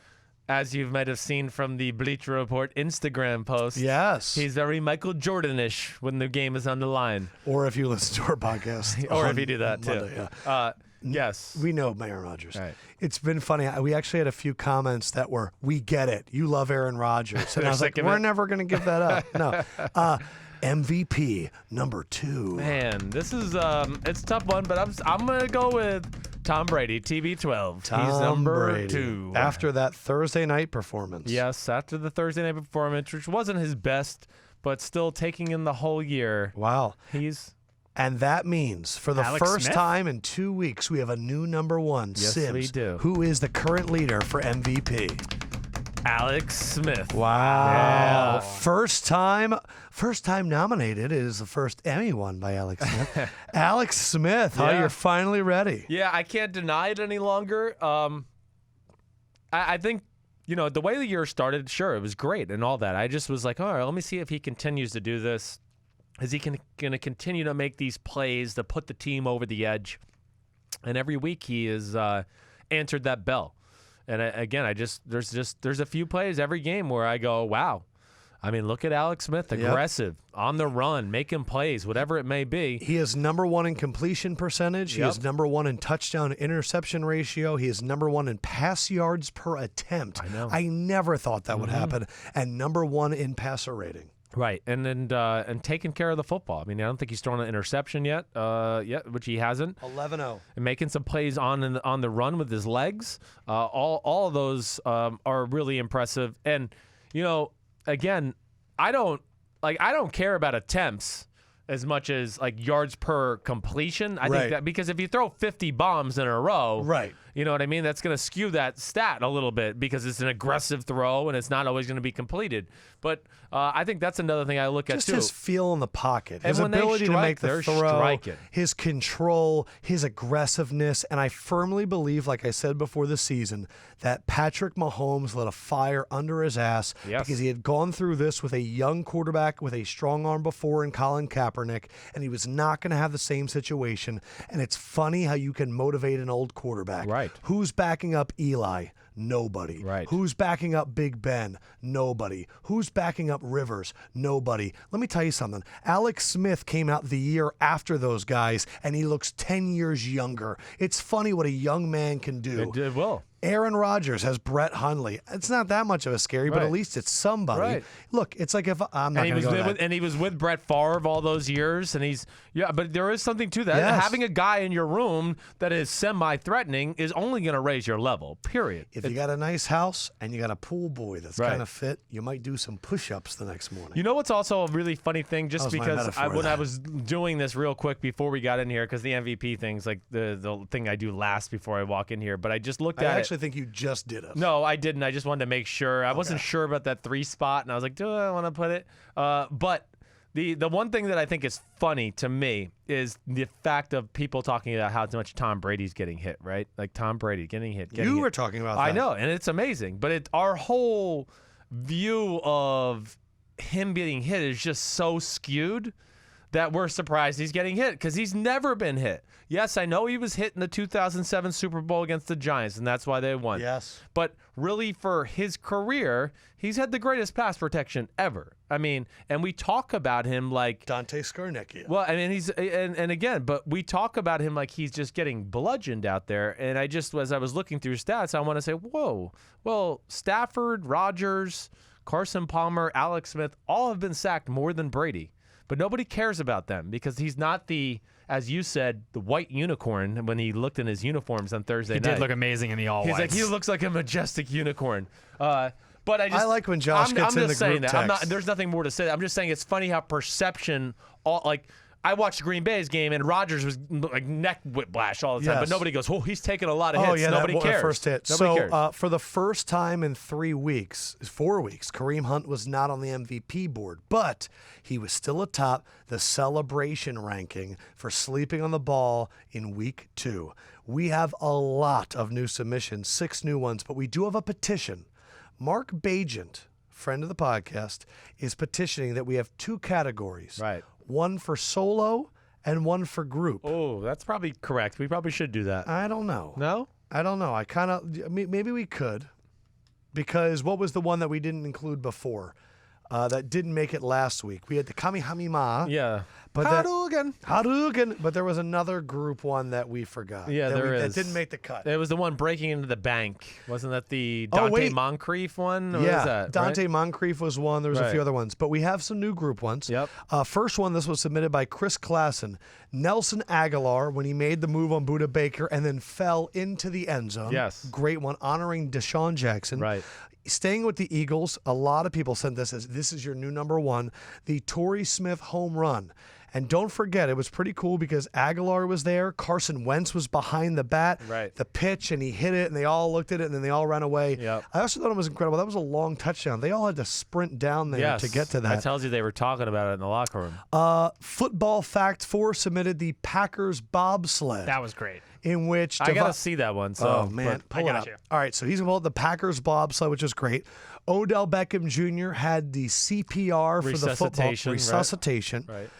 as you might have seen from the Bleacher Report Instagram post, Yes. he's very Michael Jordan-ish when the game is on the line. Or if you listen to our podcast. Or on if you do that, too. Monday, yeah. Yes. We know Aaron Rodgers. Right. It's been funny. We actually had a few comments that were, we get it. You love Aaron Rodgers. And I was like, sick of we're it. never going to give that up. No. MVP number 2. Man, this is it's a tough one, but I'm going to go with Tom Brady, TB12. He's number Brady. 2. After that Thursday night performance. Yes, after the Thursday night performance, which wasn't his best, but still taking in the whole year. Wow. And that means for the Alex first Smith? time in 2 weeks, we have a new number 1, Yes, Sims, we do. who is the current leader for MVP. Alex Smith. Wow. First time nominated. It is the first Emmy won by Alex Smith. Alex Smith, Yeah. you're finally ready. Yeah, I can't deny it any longer. I think, the way the year started, sure, it was great and all that. I just was like, all right, let me see if he continues to do this. Is he going to continue to make these plays to put the team over the edge? And every week he has answered that bell. And again, there's a few plays every game where I go, wow. I mean, look at Alex Smith, aggressive, on the run, making plays, whatever it may be. He is number 1 in completion percentage. He is number 1 in touchdown interception ratio. He is number 1 in pass yards per attempt. I know. I never thought that would happen. And number 1 in passer rating. Right, and taking care of the football. I mean, I don't think he's thrown an interception yet, which he hasn't. 11-0. And making some plays on the run with his legs. All of those are really impressive. And again, I don't care about attempts as much as like yards per completion. I think that because if you throw 50 bombs in a row, Right. You know what I mean? That's going to skew that stat a little bit because it's an aggressive throw and it's not always going to be completed. But I think that's another thing I look at Just too. his feel in the pocket, his when they ability to strike, make the they're throw, striking. his control, his aggressiveness. And I firmly believe, like I said before the season, that Patrick Mahomes lit a fire under his ass because he had gone through this with a young quarterback with a strong arm before in Colin Kaepernick, and he was not going to have the same situation. And it's funny how you can motivate an old quarterback. Right. Who's backing up Eli? Nobody. Right. Who's backing up Big Ben? Nobody. Who's backing up Rivers? Nobody. Let me tell you something. Alex Smith came out the year after those guys, and he looks 10 years younger. It's funny what a young man can do. It will. Aaron Rodgers has Brett Hundley. It's not that much of a scary, but at least it's somebody. Right. Look, it's like if I'm not going to go that. And he was with Brett Favre all those years, and but there is something to that. Yes. Having a guy in your room that is semi-threatening is only going to raise your level. Period. If you got a nice house and you got a pool boy that's Right. kind of fit, you might do some push-ups the next morning. You know what's also a really funny thing, just That was my because metaphor of when I that. was doing this real quick before we got in here, because the MVP thing's like the thing I do last before I walk in here, but I just looked I at actually think you just did it. No, I didn't. I just wanted to make sure. I wasn't sure about that 3 spot, and I was like, do I want to put it? But the one thing that I think is funny to me is the fact of people talking about how much Tom Brady's getting hit, right? Like Tom Brady getting hit. You were talking about that. I know, and it's amazing. But our whole view of him getting hit is just so skewed that we're surprised he's getting hit because he's never been hit. Yes, I know he was hit in the 2007 Super Bowl against the Giants, and that's why they won. Yes. But really, for his career, he's had the greatest pass protection ever. I mean, and we talk about him like Dante Scarnecchia. well, I mean, he's and again, but we talk about him like he's just getting bludgeoned out there. And I just, as I was looking through stats, I want to say, whoa, well, Stafford, Rodgers, Carson Palmer, Alex Smith, all have been sacked more than Brady. But nobody cares about them because he's not the, as you said, the white unicorn when he looked in his uniforms on Thursday night. He did look amazing in the all He's whites. like, he looks like a majestic unicorn. But I like when Josh gets in the saying group that. text. There's nothing more to say. I'm just saying it's funny how perception, I watched Green Bay's game and Rodgers was like neck whiplash all the time, Yes. but nobody goes, oh, he's taking a lot of hits. Oh, yeah, Nobody that cares. first hit. Nobody cares. For the first time in 4 weeks, Kareem Hunt was not on the MVP board, but he was still atop the celebration ranking for sleeping on the ball in week 2. We have a lot of new submissions, 6 new ones, but we do have a petition. Mark Bagent, friend of the podcast, is petitioning that we have 2 categories. Right. One for solo and one for group. Oh, that's probably correct. We probably should do that. I don't know. No? I don't know. I kind of maybe we could, because what was the one that we didn't include before? That didn't make it last week. We had the Kamehameha. Yeah. But Hadouken. But there was another group one that we forgot. Yeah, that didn't make the cut. It was the one breaking into the bank. Wasn't that the Dante wait. Moncrief one? Or Yeah, was that, Dante right? Moncrief was one. There was a Right. few other ones. But we have some new group ones. Yep. First one, this was submitted by Chris Klassen. Nelson Aguilar, when he made the move on Budda Baker and then fell into the end zone. Yes. Great one, honoring Deshaun Jackson. Right. Staying with the Eagles, a lot of people sent this as this is your new number 1, the Torrey Smith home run. And don't forget, it was pretty cool because Aguilar was there. Carson Wentz was behind the bat, Right. the pitch, and he hit it, and they all looked at it, and then they all ran away. Yep. I also thought it was incredible. That was a long touchdown. They all had to sprint down there Yes. to get to That that. tells you they were talking about it in the locker room. Football Fact 4 submitted the Packers bobsled, That was great. in which I got to see that one. So, Oh, man. but- Pull it got up. you. All right, so he's going to pull out the Packers bobsled, which is great. Odell Beckham Jr. had the CPR for the football Resuscitation, right. resuscitation. Right.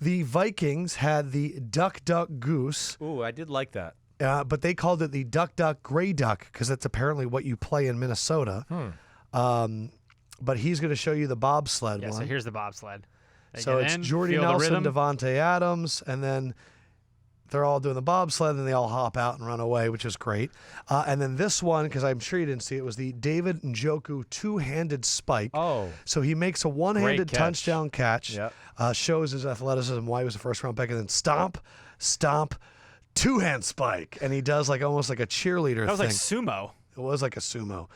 The Vikings had the Duck Duck Goose, Ooh, I did like that. but they called it the Duck Duck Gray Duck because that's apparently what you play in Minnesota. But he's going to show you the bobsled Yeah, one. so here's the bobsled. They So get it's in, Jordy feel the Nelson, rhythm. Devontae Adams, and then they're all doing the bobsled, and they all hop out and run away, which is great. And then this one, because I'm sure you didn't see it, was the David Njoku two-handed spike. Oh. So he makes a one-handed Great catch. touchdown catch, Yep. shows his athleticism, why he was a first-round pick, and then stomp, two-hand spike. And he does almost like a cheerleader That was thing. like sumo. It was like a sumo.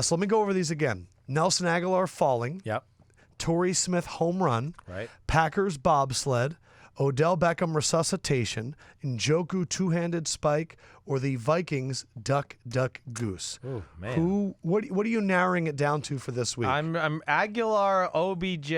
So let me go over these again. Nelson Aguilar falling. Yep. Torrey Smith home run. Right. Packers bobsled. Odell Beckham resuscitation. Njoku two-handed spike. Or the Vikings duck, goose. Ooh, man. What are you narrowing it down to for this week? I'm Aguilar, OBJ,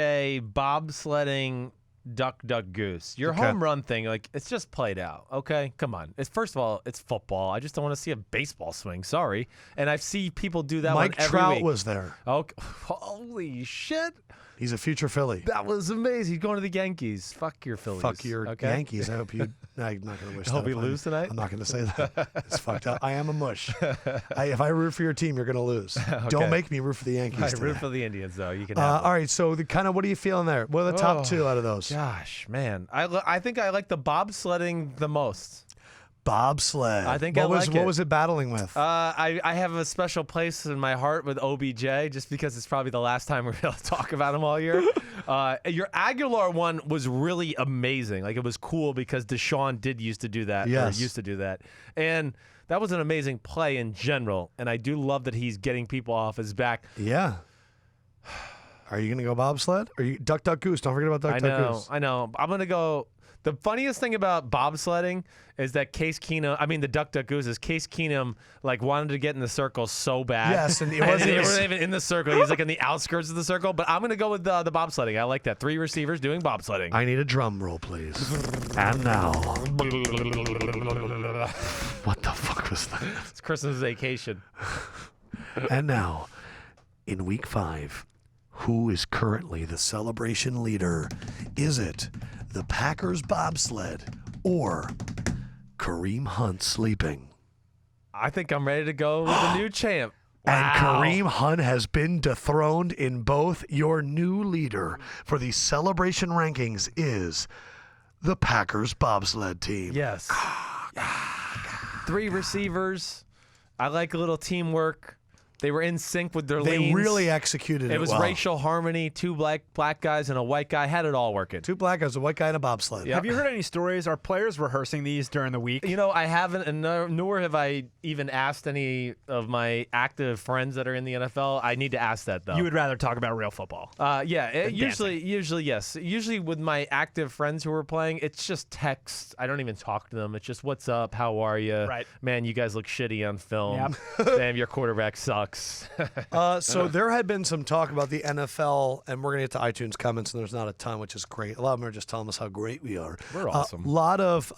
bobsledding, duck, goose. Your home run thing, it's just played out. Okay, come on. First of all, it's football. I just don't want to see a baseball swing. Sorry. And I see people do that. Mike one every Trout week. was there. Okay. Holy shit. He's a future Philly. That was amazing. He's going to the Yankees. Fuck your Phillies. Fuck your okay? Yankees. I hope you. No, I'm not going to wish Hope that we upon you. lose tonight? I'm not going to say that. It's fucked up. I am a mush. If I root for your team, you're going to lose. Okay. Don't make me root for the Yankees. I today. root for the Indians, though. You can have all right. So what are you feeling there? What are the top two out of those? Gosh, man. I think I like the bobsledding the most. Bobsled. I think what I was like what it. was it battling with? I have a special place in my heart with OBJ just because it's probably the last time we're going to talk about him all year. Your Aguilar one was really amazing. It was cool because Deshaun did used to do that. Yes. Or used to do that. And that was an amazing play in general. And I do love that he's getting people off his back. Yeah. Are you going to go bobsled? Or you duck, goose? Don't forget about duck, goose. I know. I'm going to go. The funniest thing about bobsledding is that the duck, goose is Case Keenum wanted to get in the circle so bad. Yes, and it And wasn't they even- weren't even in the circle. He's in the outskirts of the circle. But I'm going to go with the bobsledding. I like that. 3 receivers doing bobsledding. I need a drum roll, please. And now. What the fuck was that? It's Christmas vacation. And now, in week 5, who is currently the celebration leader? Is it the Packers bobsled or Kareem Hunt sleeping? I think I'm ready to go with the new champ. And Wow. Kareem Hunt has been dethroned in both. Your new leader for the celebration rankings is the Packers bobsled team. Yes. 3 receivers. I like a little teamwork. They were in sync with their They leans. really executed it It was well. racial harmony. 2 black guys and a white guy had it all working. 2 black guys, a white guy, and a bobsled. Yeah. Have you heard any stories? Are players rehearsing these during the week? I haven't, and nor have I even asked any of my active friends that are in the NFL. I need to ask that though. You would rather talk about real football. Usually yes. Usually with my active friends who are playing, it's just text. I don't even talk to them. It's just, what's up? How are you? Right. Man, you guys look shitty on film. Yep. Damn, your quarterback sucks. So there had been some talk about the NFL, and we're going to get to iTunes comments, and there's not a ton, which is great. A lot of them are just telling us how great we are. We're awesome. A lot of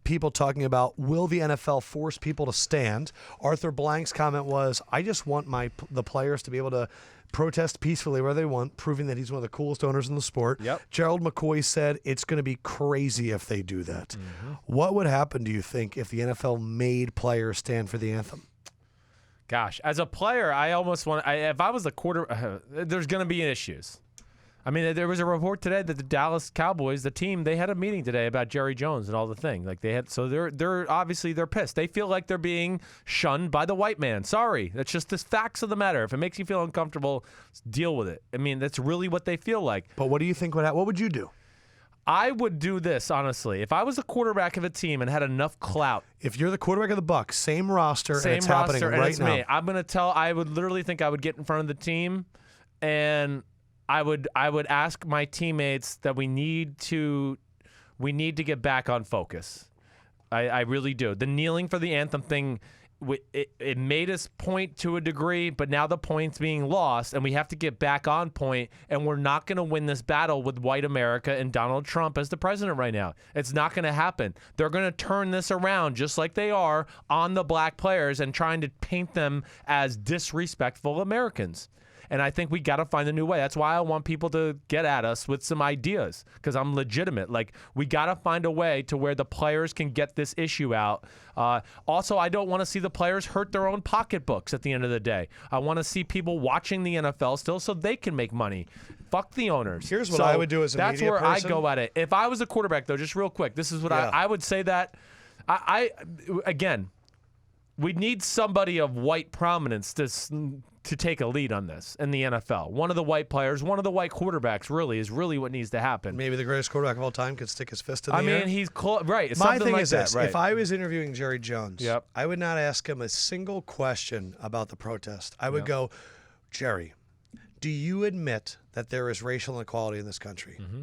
people talking about, will the NFL force people to stand? Arthur Blank's comment was, I just want the players to be able to protest peacefully where they want, proving that he's one of the coolest owners in the sport. Yep. Gerald McCoy said it's going to be crazy if they do that. Mm-hmm. What would happen, do you think, if the NFL made players stand for the anthem? Gosh, as a player, I almost want. If I was the there's going to be issues. I mean, there was a report today that the Dallas Cowboys, the team, they had a meeting today about Jerry Jones and all the thing. They're obviously they're pissed. They feel like they're being shunned by the white man. Sorry, that's just the facts of the matter. If it makes you feel uncomfortable, deal with it. I mean, that's really what they feel like. But what do you think would happen? What would you do? I would do this, honestly. If I was a quarterback of a team and had enough clout. If you're the quarterback of the Bucs, same roster, and it's roster, happening and right it's now. me. I'm going to I would literally think I would get in front of the team and I would ask my teammates that we need to get back on focus. I really do. The kneeling for the anthem thing, it made us point to a degree, but now the point's being lost, and we have to get back on point, and we're not going to win this battle with white America and Donald Trump as the president right now. It's not going to happen. They're going to turn this around just like they are on the black players and trying to paint them as disrespectful Americans. And I think we got to find a new way. That's why I want people to get at us with some ideas, because I'm legitimate. Like, we got to find a way to where the players can get this issue out. Also, I don't want to see the players hurt their own pocketbooks at the end of the day. I want to see people watching the NFL still so they can make money. Fuck the owners. Here's what I would do as a that's media where person. I go at it. If I was a quarterback, though, just real quick, this is what I would say that again, we need somebody of white prominence to take a lead on this in the NFL. One of the white players, one of the white quarterbacks is really what needs to happen. Maybe the greatest quarterback of all time could stick his fist in the air. I mean, he's right. It's My something thing like is that, this. right. If I was interviewing Jerry Jones, Yep. I would not ask him a single question about the protest. I would go, Jerry, do you admit that there is racial inequality in this country? Mm-hmm.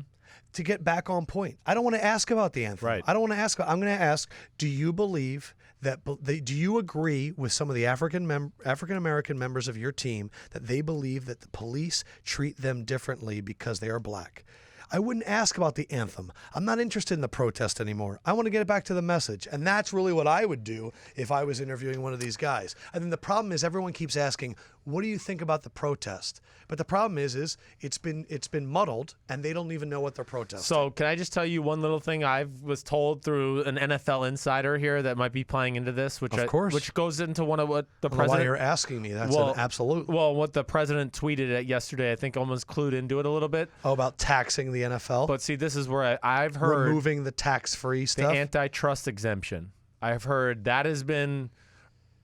To get back on point. I don't want to ask about the anthem. Right. I don't want to ask. I'm going to ask, do you believe that, do you agree with some of the African-American members of your team that they believe that the police treat them differently because they are black? I wouldn't ask about the anthem. I'm not interested in the protest anymore. I want to get it back to the message. And that's really what I would do if I was interviewing one of these guys. And then the problem is everyone keeps asking, what do you think about the protest? But the problem is it's been muddled and they don't even know what they're protesting. So can I just tell you one little thing I was told through an NFL insider here that might be playing into this, which which goes into one of what the president. Why you're asking me? That's an absolute. Well, what the president tweeted at yesterday, I think almost clued into it a little bit. Oh, about taxing the NFL. But see, this is where I've heard removing the tax-free stuff. The antitrust exemption. I've heard that has been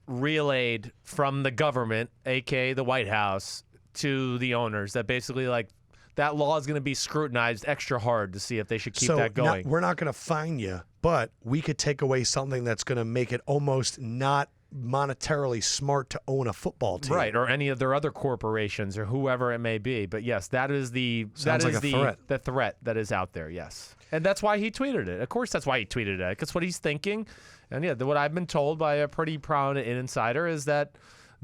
relayed from the government, aka the White House, to the owners. That basically, like, that law is going to be scrutinized extra hard to see if they should keep that going. We're not going to fine you, but we could take away something that's going to make it almost not monetarily smart to own a football team, right? Or any of their other corporations or whoever it may be. But yes, that is the threat. The threat that is out there. Yes, and that's why he tweeted it. Of course, that's why he tweeted it. Because what he's thinking, and yeah, what I've been told by a pretty prominent insider is that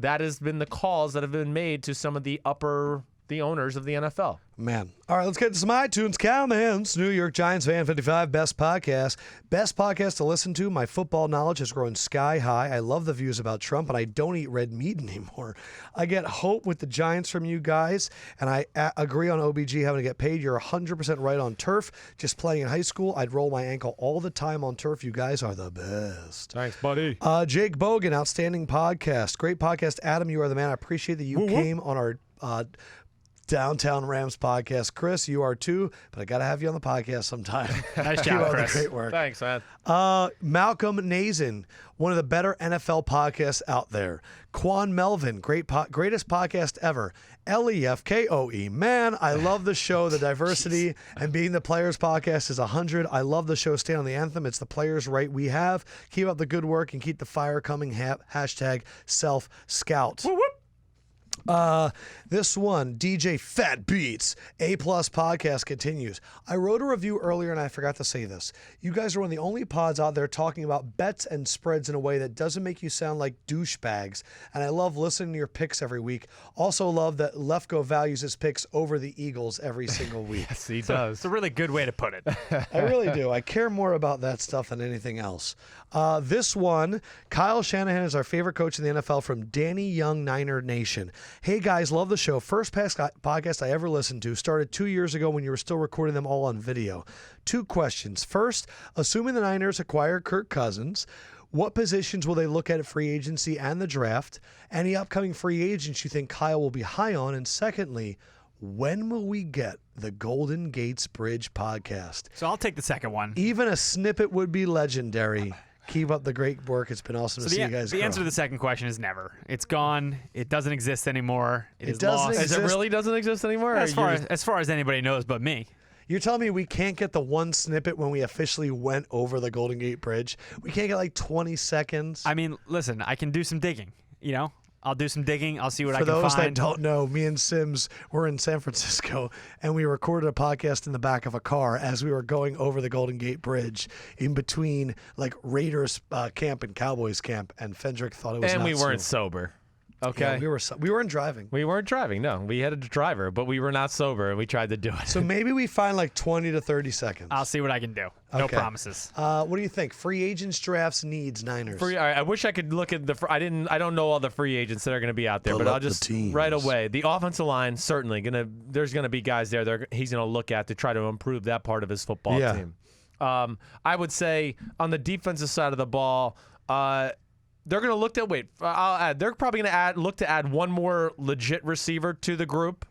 has been the calls that have been made to some of the owners of the NFL. Man. All right, let's get to some iTunes comments. New York Giants Fan 55, best podcast. Best podcast to listen to. My football knowledge has grown sky high. I love the views about Trump, and I don't eat red meat anymore. I get hope with the Giants from you guys, and I agree on OBG having to get paid. You're 100% right on turf. Just playing in high school, I'd roll my ankle all the time on turf. You guys are the best. Thanks, buddy. Jake Bogan, outstanding podcast. Great podcast. Adam, you are the man. I appreciate that you came on our Downtown Rams podcast. Chris, you are too, but I got to have you on the podcast sometime. Nice job, Chris. Great work. Thanks, man. Malcolm Nazen, one of the better NFL podcasts out there. Quan Melvin, greatest podcast ever. Lefkoe, man, I love the show. The diversity and being the players podcast is 100. I love the show. Stay on the anthem. It's the players right we have. Keep up the good work and keep the fire coming. Hashtag self scout. Whoop, whoop. This one, DJ Fat Beats, A+ podcast continues. I wrote a review earlier and I forgot to say this. You guys are one of the only pods out there talking about bets and spreads in a way that doesn't make you sound like douchebags. And I love listening to your picks every week. Also love that Lefkoe values his picks over the Eagles every single week. Yes, he does. It's a really good way to put it. I really do. I care more about that stuff than anything else. This one, Kyle Shanahan is our favorite coach in the NFL from Danny Young Niner Nation. Hey guys, love the show. First podcast I ever listened to started 2 years ago when you were still recording them all on video. 2 questions. First, assuming the Niners acquire Kirk Cousins, what positions will they look at free agency and the draft? Any upcoming free agents you think Kyle will be high on? And secondly, when will we get the Golden Gates Bridge podcast? So I'll take the second one. Even a snippet would be legendary. Keep up the great work. It's been awesome to see you guys. The answer to the second question is never. It's gone. It doesn't exist anymore. It is doesn't lost. exist. It really doesn't exist anymore? As far as anybody knows but me. You're telling me we can't get the one snippet when we officially went over the Golden Gate Bridge? We can't get like 20 seconds? I mean, listen, I can do some digging, you know? I'll do some digging. I'll see what I can find. For those that don't know, me and Sims were in San Francisco, and we recorded a podcast in the back of a car as we were going over the Golden Gate Bridge in between like Raiders camp and Cowboys camp, and Fendrick thought it was And not we weren't so. sober. Okay. Yeah, we weren't driving. We weren't driving. No, we had a driver, but we were not sober, and we tried to do it. So maybe we find like 20 to 30 seconds. I'll see what I can do. No Okay. promises. What do you think? Free agents, drafts, needs, Niners. I wish I could look at I don't know all the free agents that are going to be out there, Pull but up I'll the just teams. right away. The offensive line certainly there's going to be guys there. He's going to look at to try to improve that part of his football Yeah. team. I would say on the defensive side of the ball, they're going to look at. I'll add. They're probably going to look to add one more legit receiver to the group.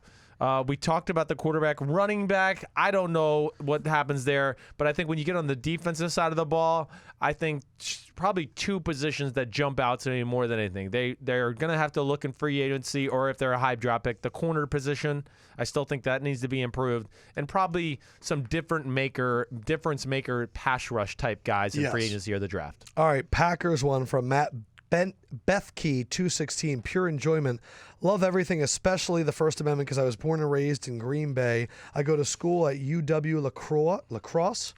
We talked about the quarterback, running back. I don't know what happens there, but I think when you get on the defensive side of the ball, I think probably two positions that jump out to me more than anything. They're going to have to look in free agency, or if they're a high drop pick, the corner position. I still think that needs to be improved, and probably some difference maker pass rush type guys in free agency or the draft. All right, Packers one from Matt Bethkey 216. Pure enjoyment. Love everything, especially the First Amendment, because I was born and raised in Green Bay. I go to school at UW Lacrosse.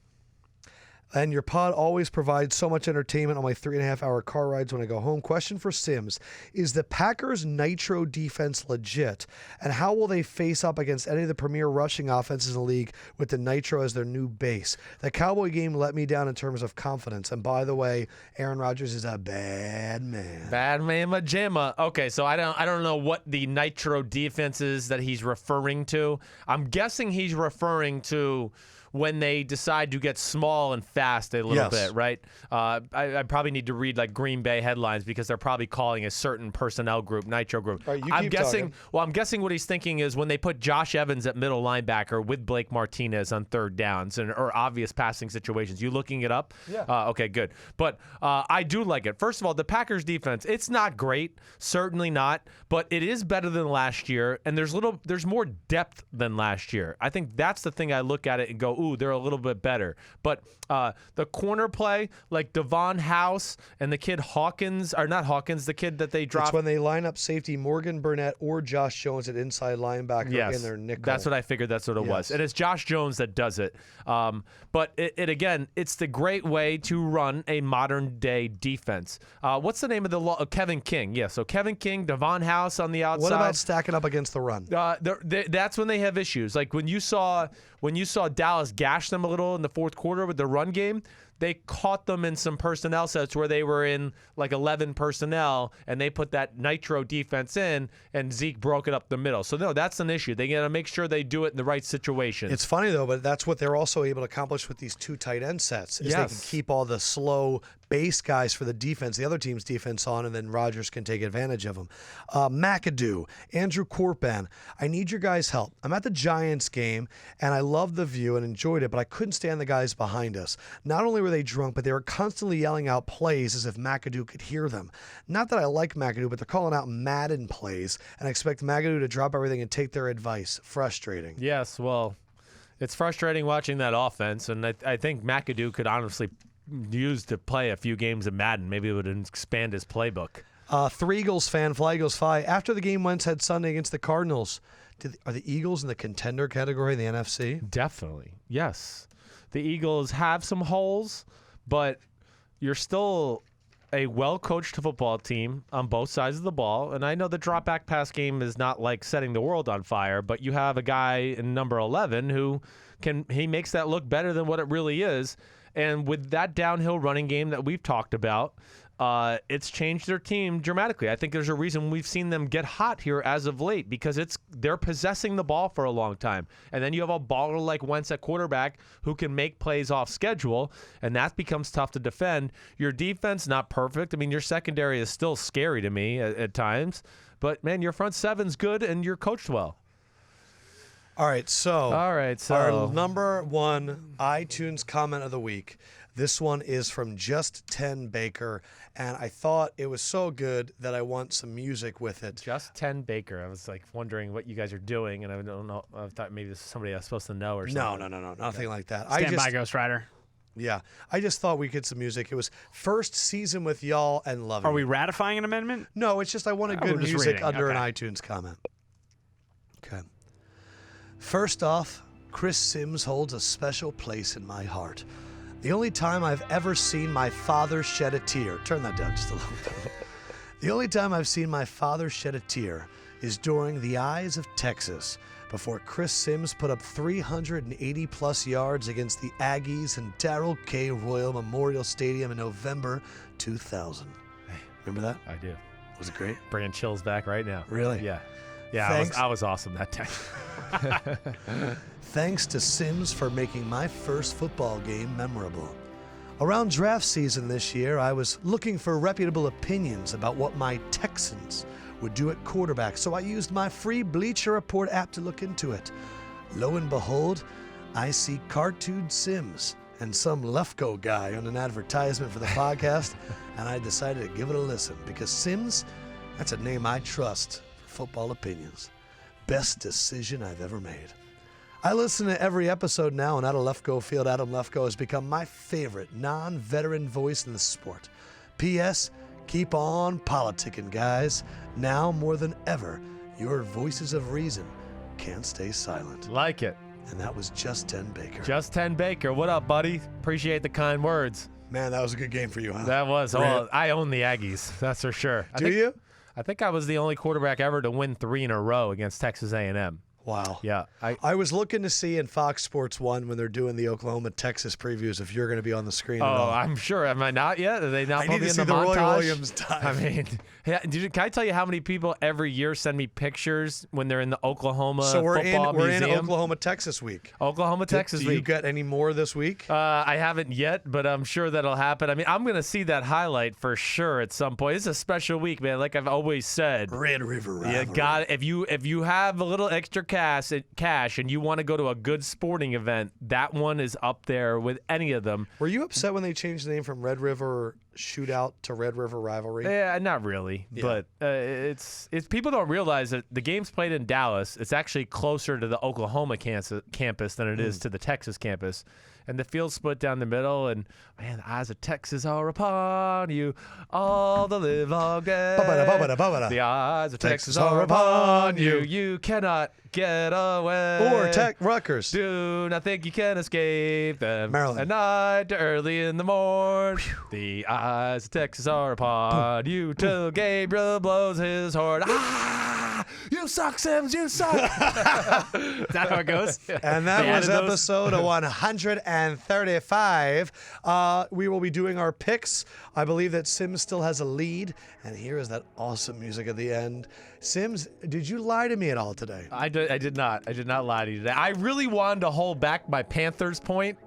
And your pod always provides so much entertainment on my 3.5-hour car rides when I go home. Question for Sims. Is the Packers Nitro defense legit? And how will they face up against any of the premier rushing offenses in the league with the Nitro as their new base? The Cowboy game let me down in terms of confidence. And by the way, Aaron Rodgers is a bad man. Bad man Majama. Okay, so I don't know what the Nitro defense is that he's referring to. I'm guessing he's referring to when they decide to get small and fast a little bit, right? I probably need to read like Green Bay headlines because they're probably calling a certain personnel group Nitro group. All right, you I'm keep guessing. talking. Well, I'm guessing what he's thinking is when they put Josh Evans at middle linebacker with Blake Martinez on third downs or obvious passing situations. You looking it up? Yeah. Okay, good. But I do like it. First of all, the Packers defense, it's not great, certainly not, but it is better than last year, and there's more depth than last year. I think that's the thing I look at it and go, ooh, they're a little bit better. But the corner play, like Devon House and the kid the kid that they dropped. It's when they line up safety Morgan Burnett or Josh Jones at inside linebacker in their nickel. That's what I figured that's what it was. And it's Josh Jones that does it. But it again, it's the great way to run a modern day defense. What's the name of the Kevin King? Yeah, so Kevin King, Devon House on the outside. What about stacking up against the run? That's when they have issues. Like when you saw Dallas gash them a little in the fourth quarter with the run game, they caught them in some personnel sets where they were in like 11 personnel, and they put that Nitro defense in, and Zeke broke it up the middle. So, no, that's an issue. They got to make sure they do it in the right situation. It's funny, though, but that's what they're also able to accomplish with these two tight end sets, is they can keep all the slow base guys for the other team's defense on, and then Rodgers can take advantage of them. McAdoo, Andrew Corpan, I need your guys' help. I'm at the Giants game, and I loved the view and enjoyed it, but I couldn't stand the guys behind us. Not only were they drunk, but they were constantly yelling out plays as if McAdoo could hear them. Not that I like McAdoo, but they're calling out Madden plays, and I expect McAdoo to drop everything and take their advice. Frustrating. Yes, well, it's frustrating watching that offense, and I think McAdoo could honestly use to play a few games of Madden. Maybe it would expand his playbook. Three Eagles fan, Fly Eagles Fly. After the game Wentz had Sunday against the Cardinals, are the Eagles in the contender category in the NFC? Definitely, yes. The Eagles have some holes, but you're still a well-coached football team on both sides of the ball. And I know the drop-back pass game is not like setting the world on fire, but you have a guy in number 11 who he makes that look better than what it really is. And with that downhill running game that we've talked about, it's changed their team dramatically. I think there's a reason we've seen them get hot here as of late, because they're possessing the ball for a long time. And then you have a baller like Wentz at quarterback who can make plays off schedule, and that becomes tough to defend. Your defense, not perfect. I mean, your secondary is still scary to me at times. But, man, your front seven's good, and you're coached well. All right, so our number one iTunes comment of the week. This one is from Just 10 Baker, and I thought it was so good that I want some music with it. Just 10 Baker. I was like wondering what you guys are doing, and I don't know. I thought maybe this is somebody I was supposed to know or something. No, nothing like that. Stand by, Ghost Rider. Yeah, I just thought we get some music. It was first season with y'all and loving. Are we ratifying an amendment? No, it's just I wanted good just music reading. under Okay. an iTunes comment. Okay. First off, Chris Sims holds a special place in my heart. The only time I've ever seen my father shed a tear. Turn that down just a little bit. The only time I've seen my father shed a tear is during the Eyes of Texas, before Chris Sims put up 380-plus yards against the Aggies in Darrell K. Royal Memorial Stadium in November 2000. Remember that? I do. Was it great? Bringing chills back right now. Really? Yeah. Yeah, Thanks. I was awesome that time. Thanks to Sims for making my first football game memorable. Around draft season this year, I was looking for reputable opinions about what my Texans would do at quarterback, so I used my free Bleacher Report app to look into it. Lo and behold, I see Cartoon Sims and some Lefkoe guy on an advertisement for the podcast, and I decided to give it a listen because Sims, that's a name I trust for football opinions. Best decision I've ever made. I listen to every episode now, and out of Lefkoe Field, Adam Lefkoe has become my favorite non-veteran voice in the sport. P.S. Keep on politicking, guys. Now more than ever, your voices of reason can't stay silent. Like it. And that was Just 10 Baker. Just 10 Baker. What up, buddy? Appreciate the kind words. Man, that was a good game for you, huh? That was. Great. Oh, I own the Aggies. That's for sure. You? I think I was the only quarterback ever to win 3 in a row against Texas A&M. Wow. Yeah. I was looking to see in Fox Sports 1 when they're doing the Oklahoma-Texas previews if you're going to be on the screen at all. I'm sure. Am I not yet? Are they not I putting need me to in see the the Roy montage? Williams dive. I mean, can I tell you how many people every year send me pictures when they're in the Oklahoma So we're football in museum? Oklahoma-Texas week. Oklahoma-Texas Do week. you get any more this week? I haven't yet, but I'm sure that'll happen. I mean, I'm going to see that highlight for sure at some point. It's a special week, man. Like I've always said. Red River You rivalry. got if you have a little extra cash and you want to go to a good sporting event, that one is up there with any of them. Were you upset when they changed the name from Red River Shootout to Red River Rivalry? Yeah, not really, but it's people don't realize that the game's played in Dallas. It's actually closer to the Oklahoma campus than it is to the Texas campus. And the field's split down the middle, and man, the eyes of Texas are upon you, all the live all day. The eyes of Texas are upon you. You cannot get away. Or Rutgers. Do not think you can escape them. Maryland. At night, early in the morn. The eyes of Texas are upon you till Gabriel blows his horn. Ah! You suck, Sims. You suck. Is that how it goes? And that They was added those? episode 135. We will be doing our picks. I believe that Sims still has a lead. And here is that awesome music at the end. Sims, did you lie to me at all today? I did not. I did not lie to you today. I really wanted to hold back my Panthers point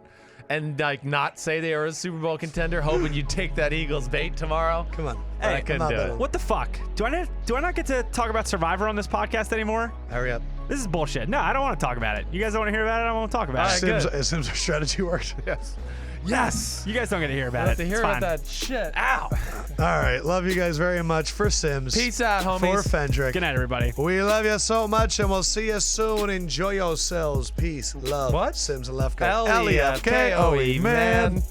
and not say they were a Super Bowl contender, hoping you'd take that Eagles bait tomorrow. Come on. But I Hey, couldn't I'm do not it. What the fuck? Do I not get to talk about Survivor on this podcast anymore? Hurry up. This is bullshit. No, I don't want to talk about it. You guys don't want to hear about it? I don't want to talk about All it. right, Sims, our strategy worked. Yes. Yes. You guys don't get to hear I about have it. to hear It's about fine. that shit. Ow. All right. Love you guys very much. For Sims. Peace out, homies. For Fendrick. Good night, everybody. We love you so much, and we'll see you soon. Enjoy yourselves. Peace, love. What? Sims and Lefkoe. Lefkoe, man.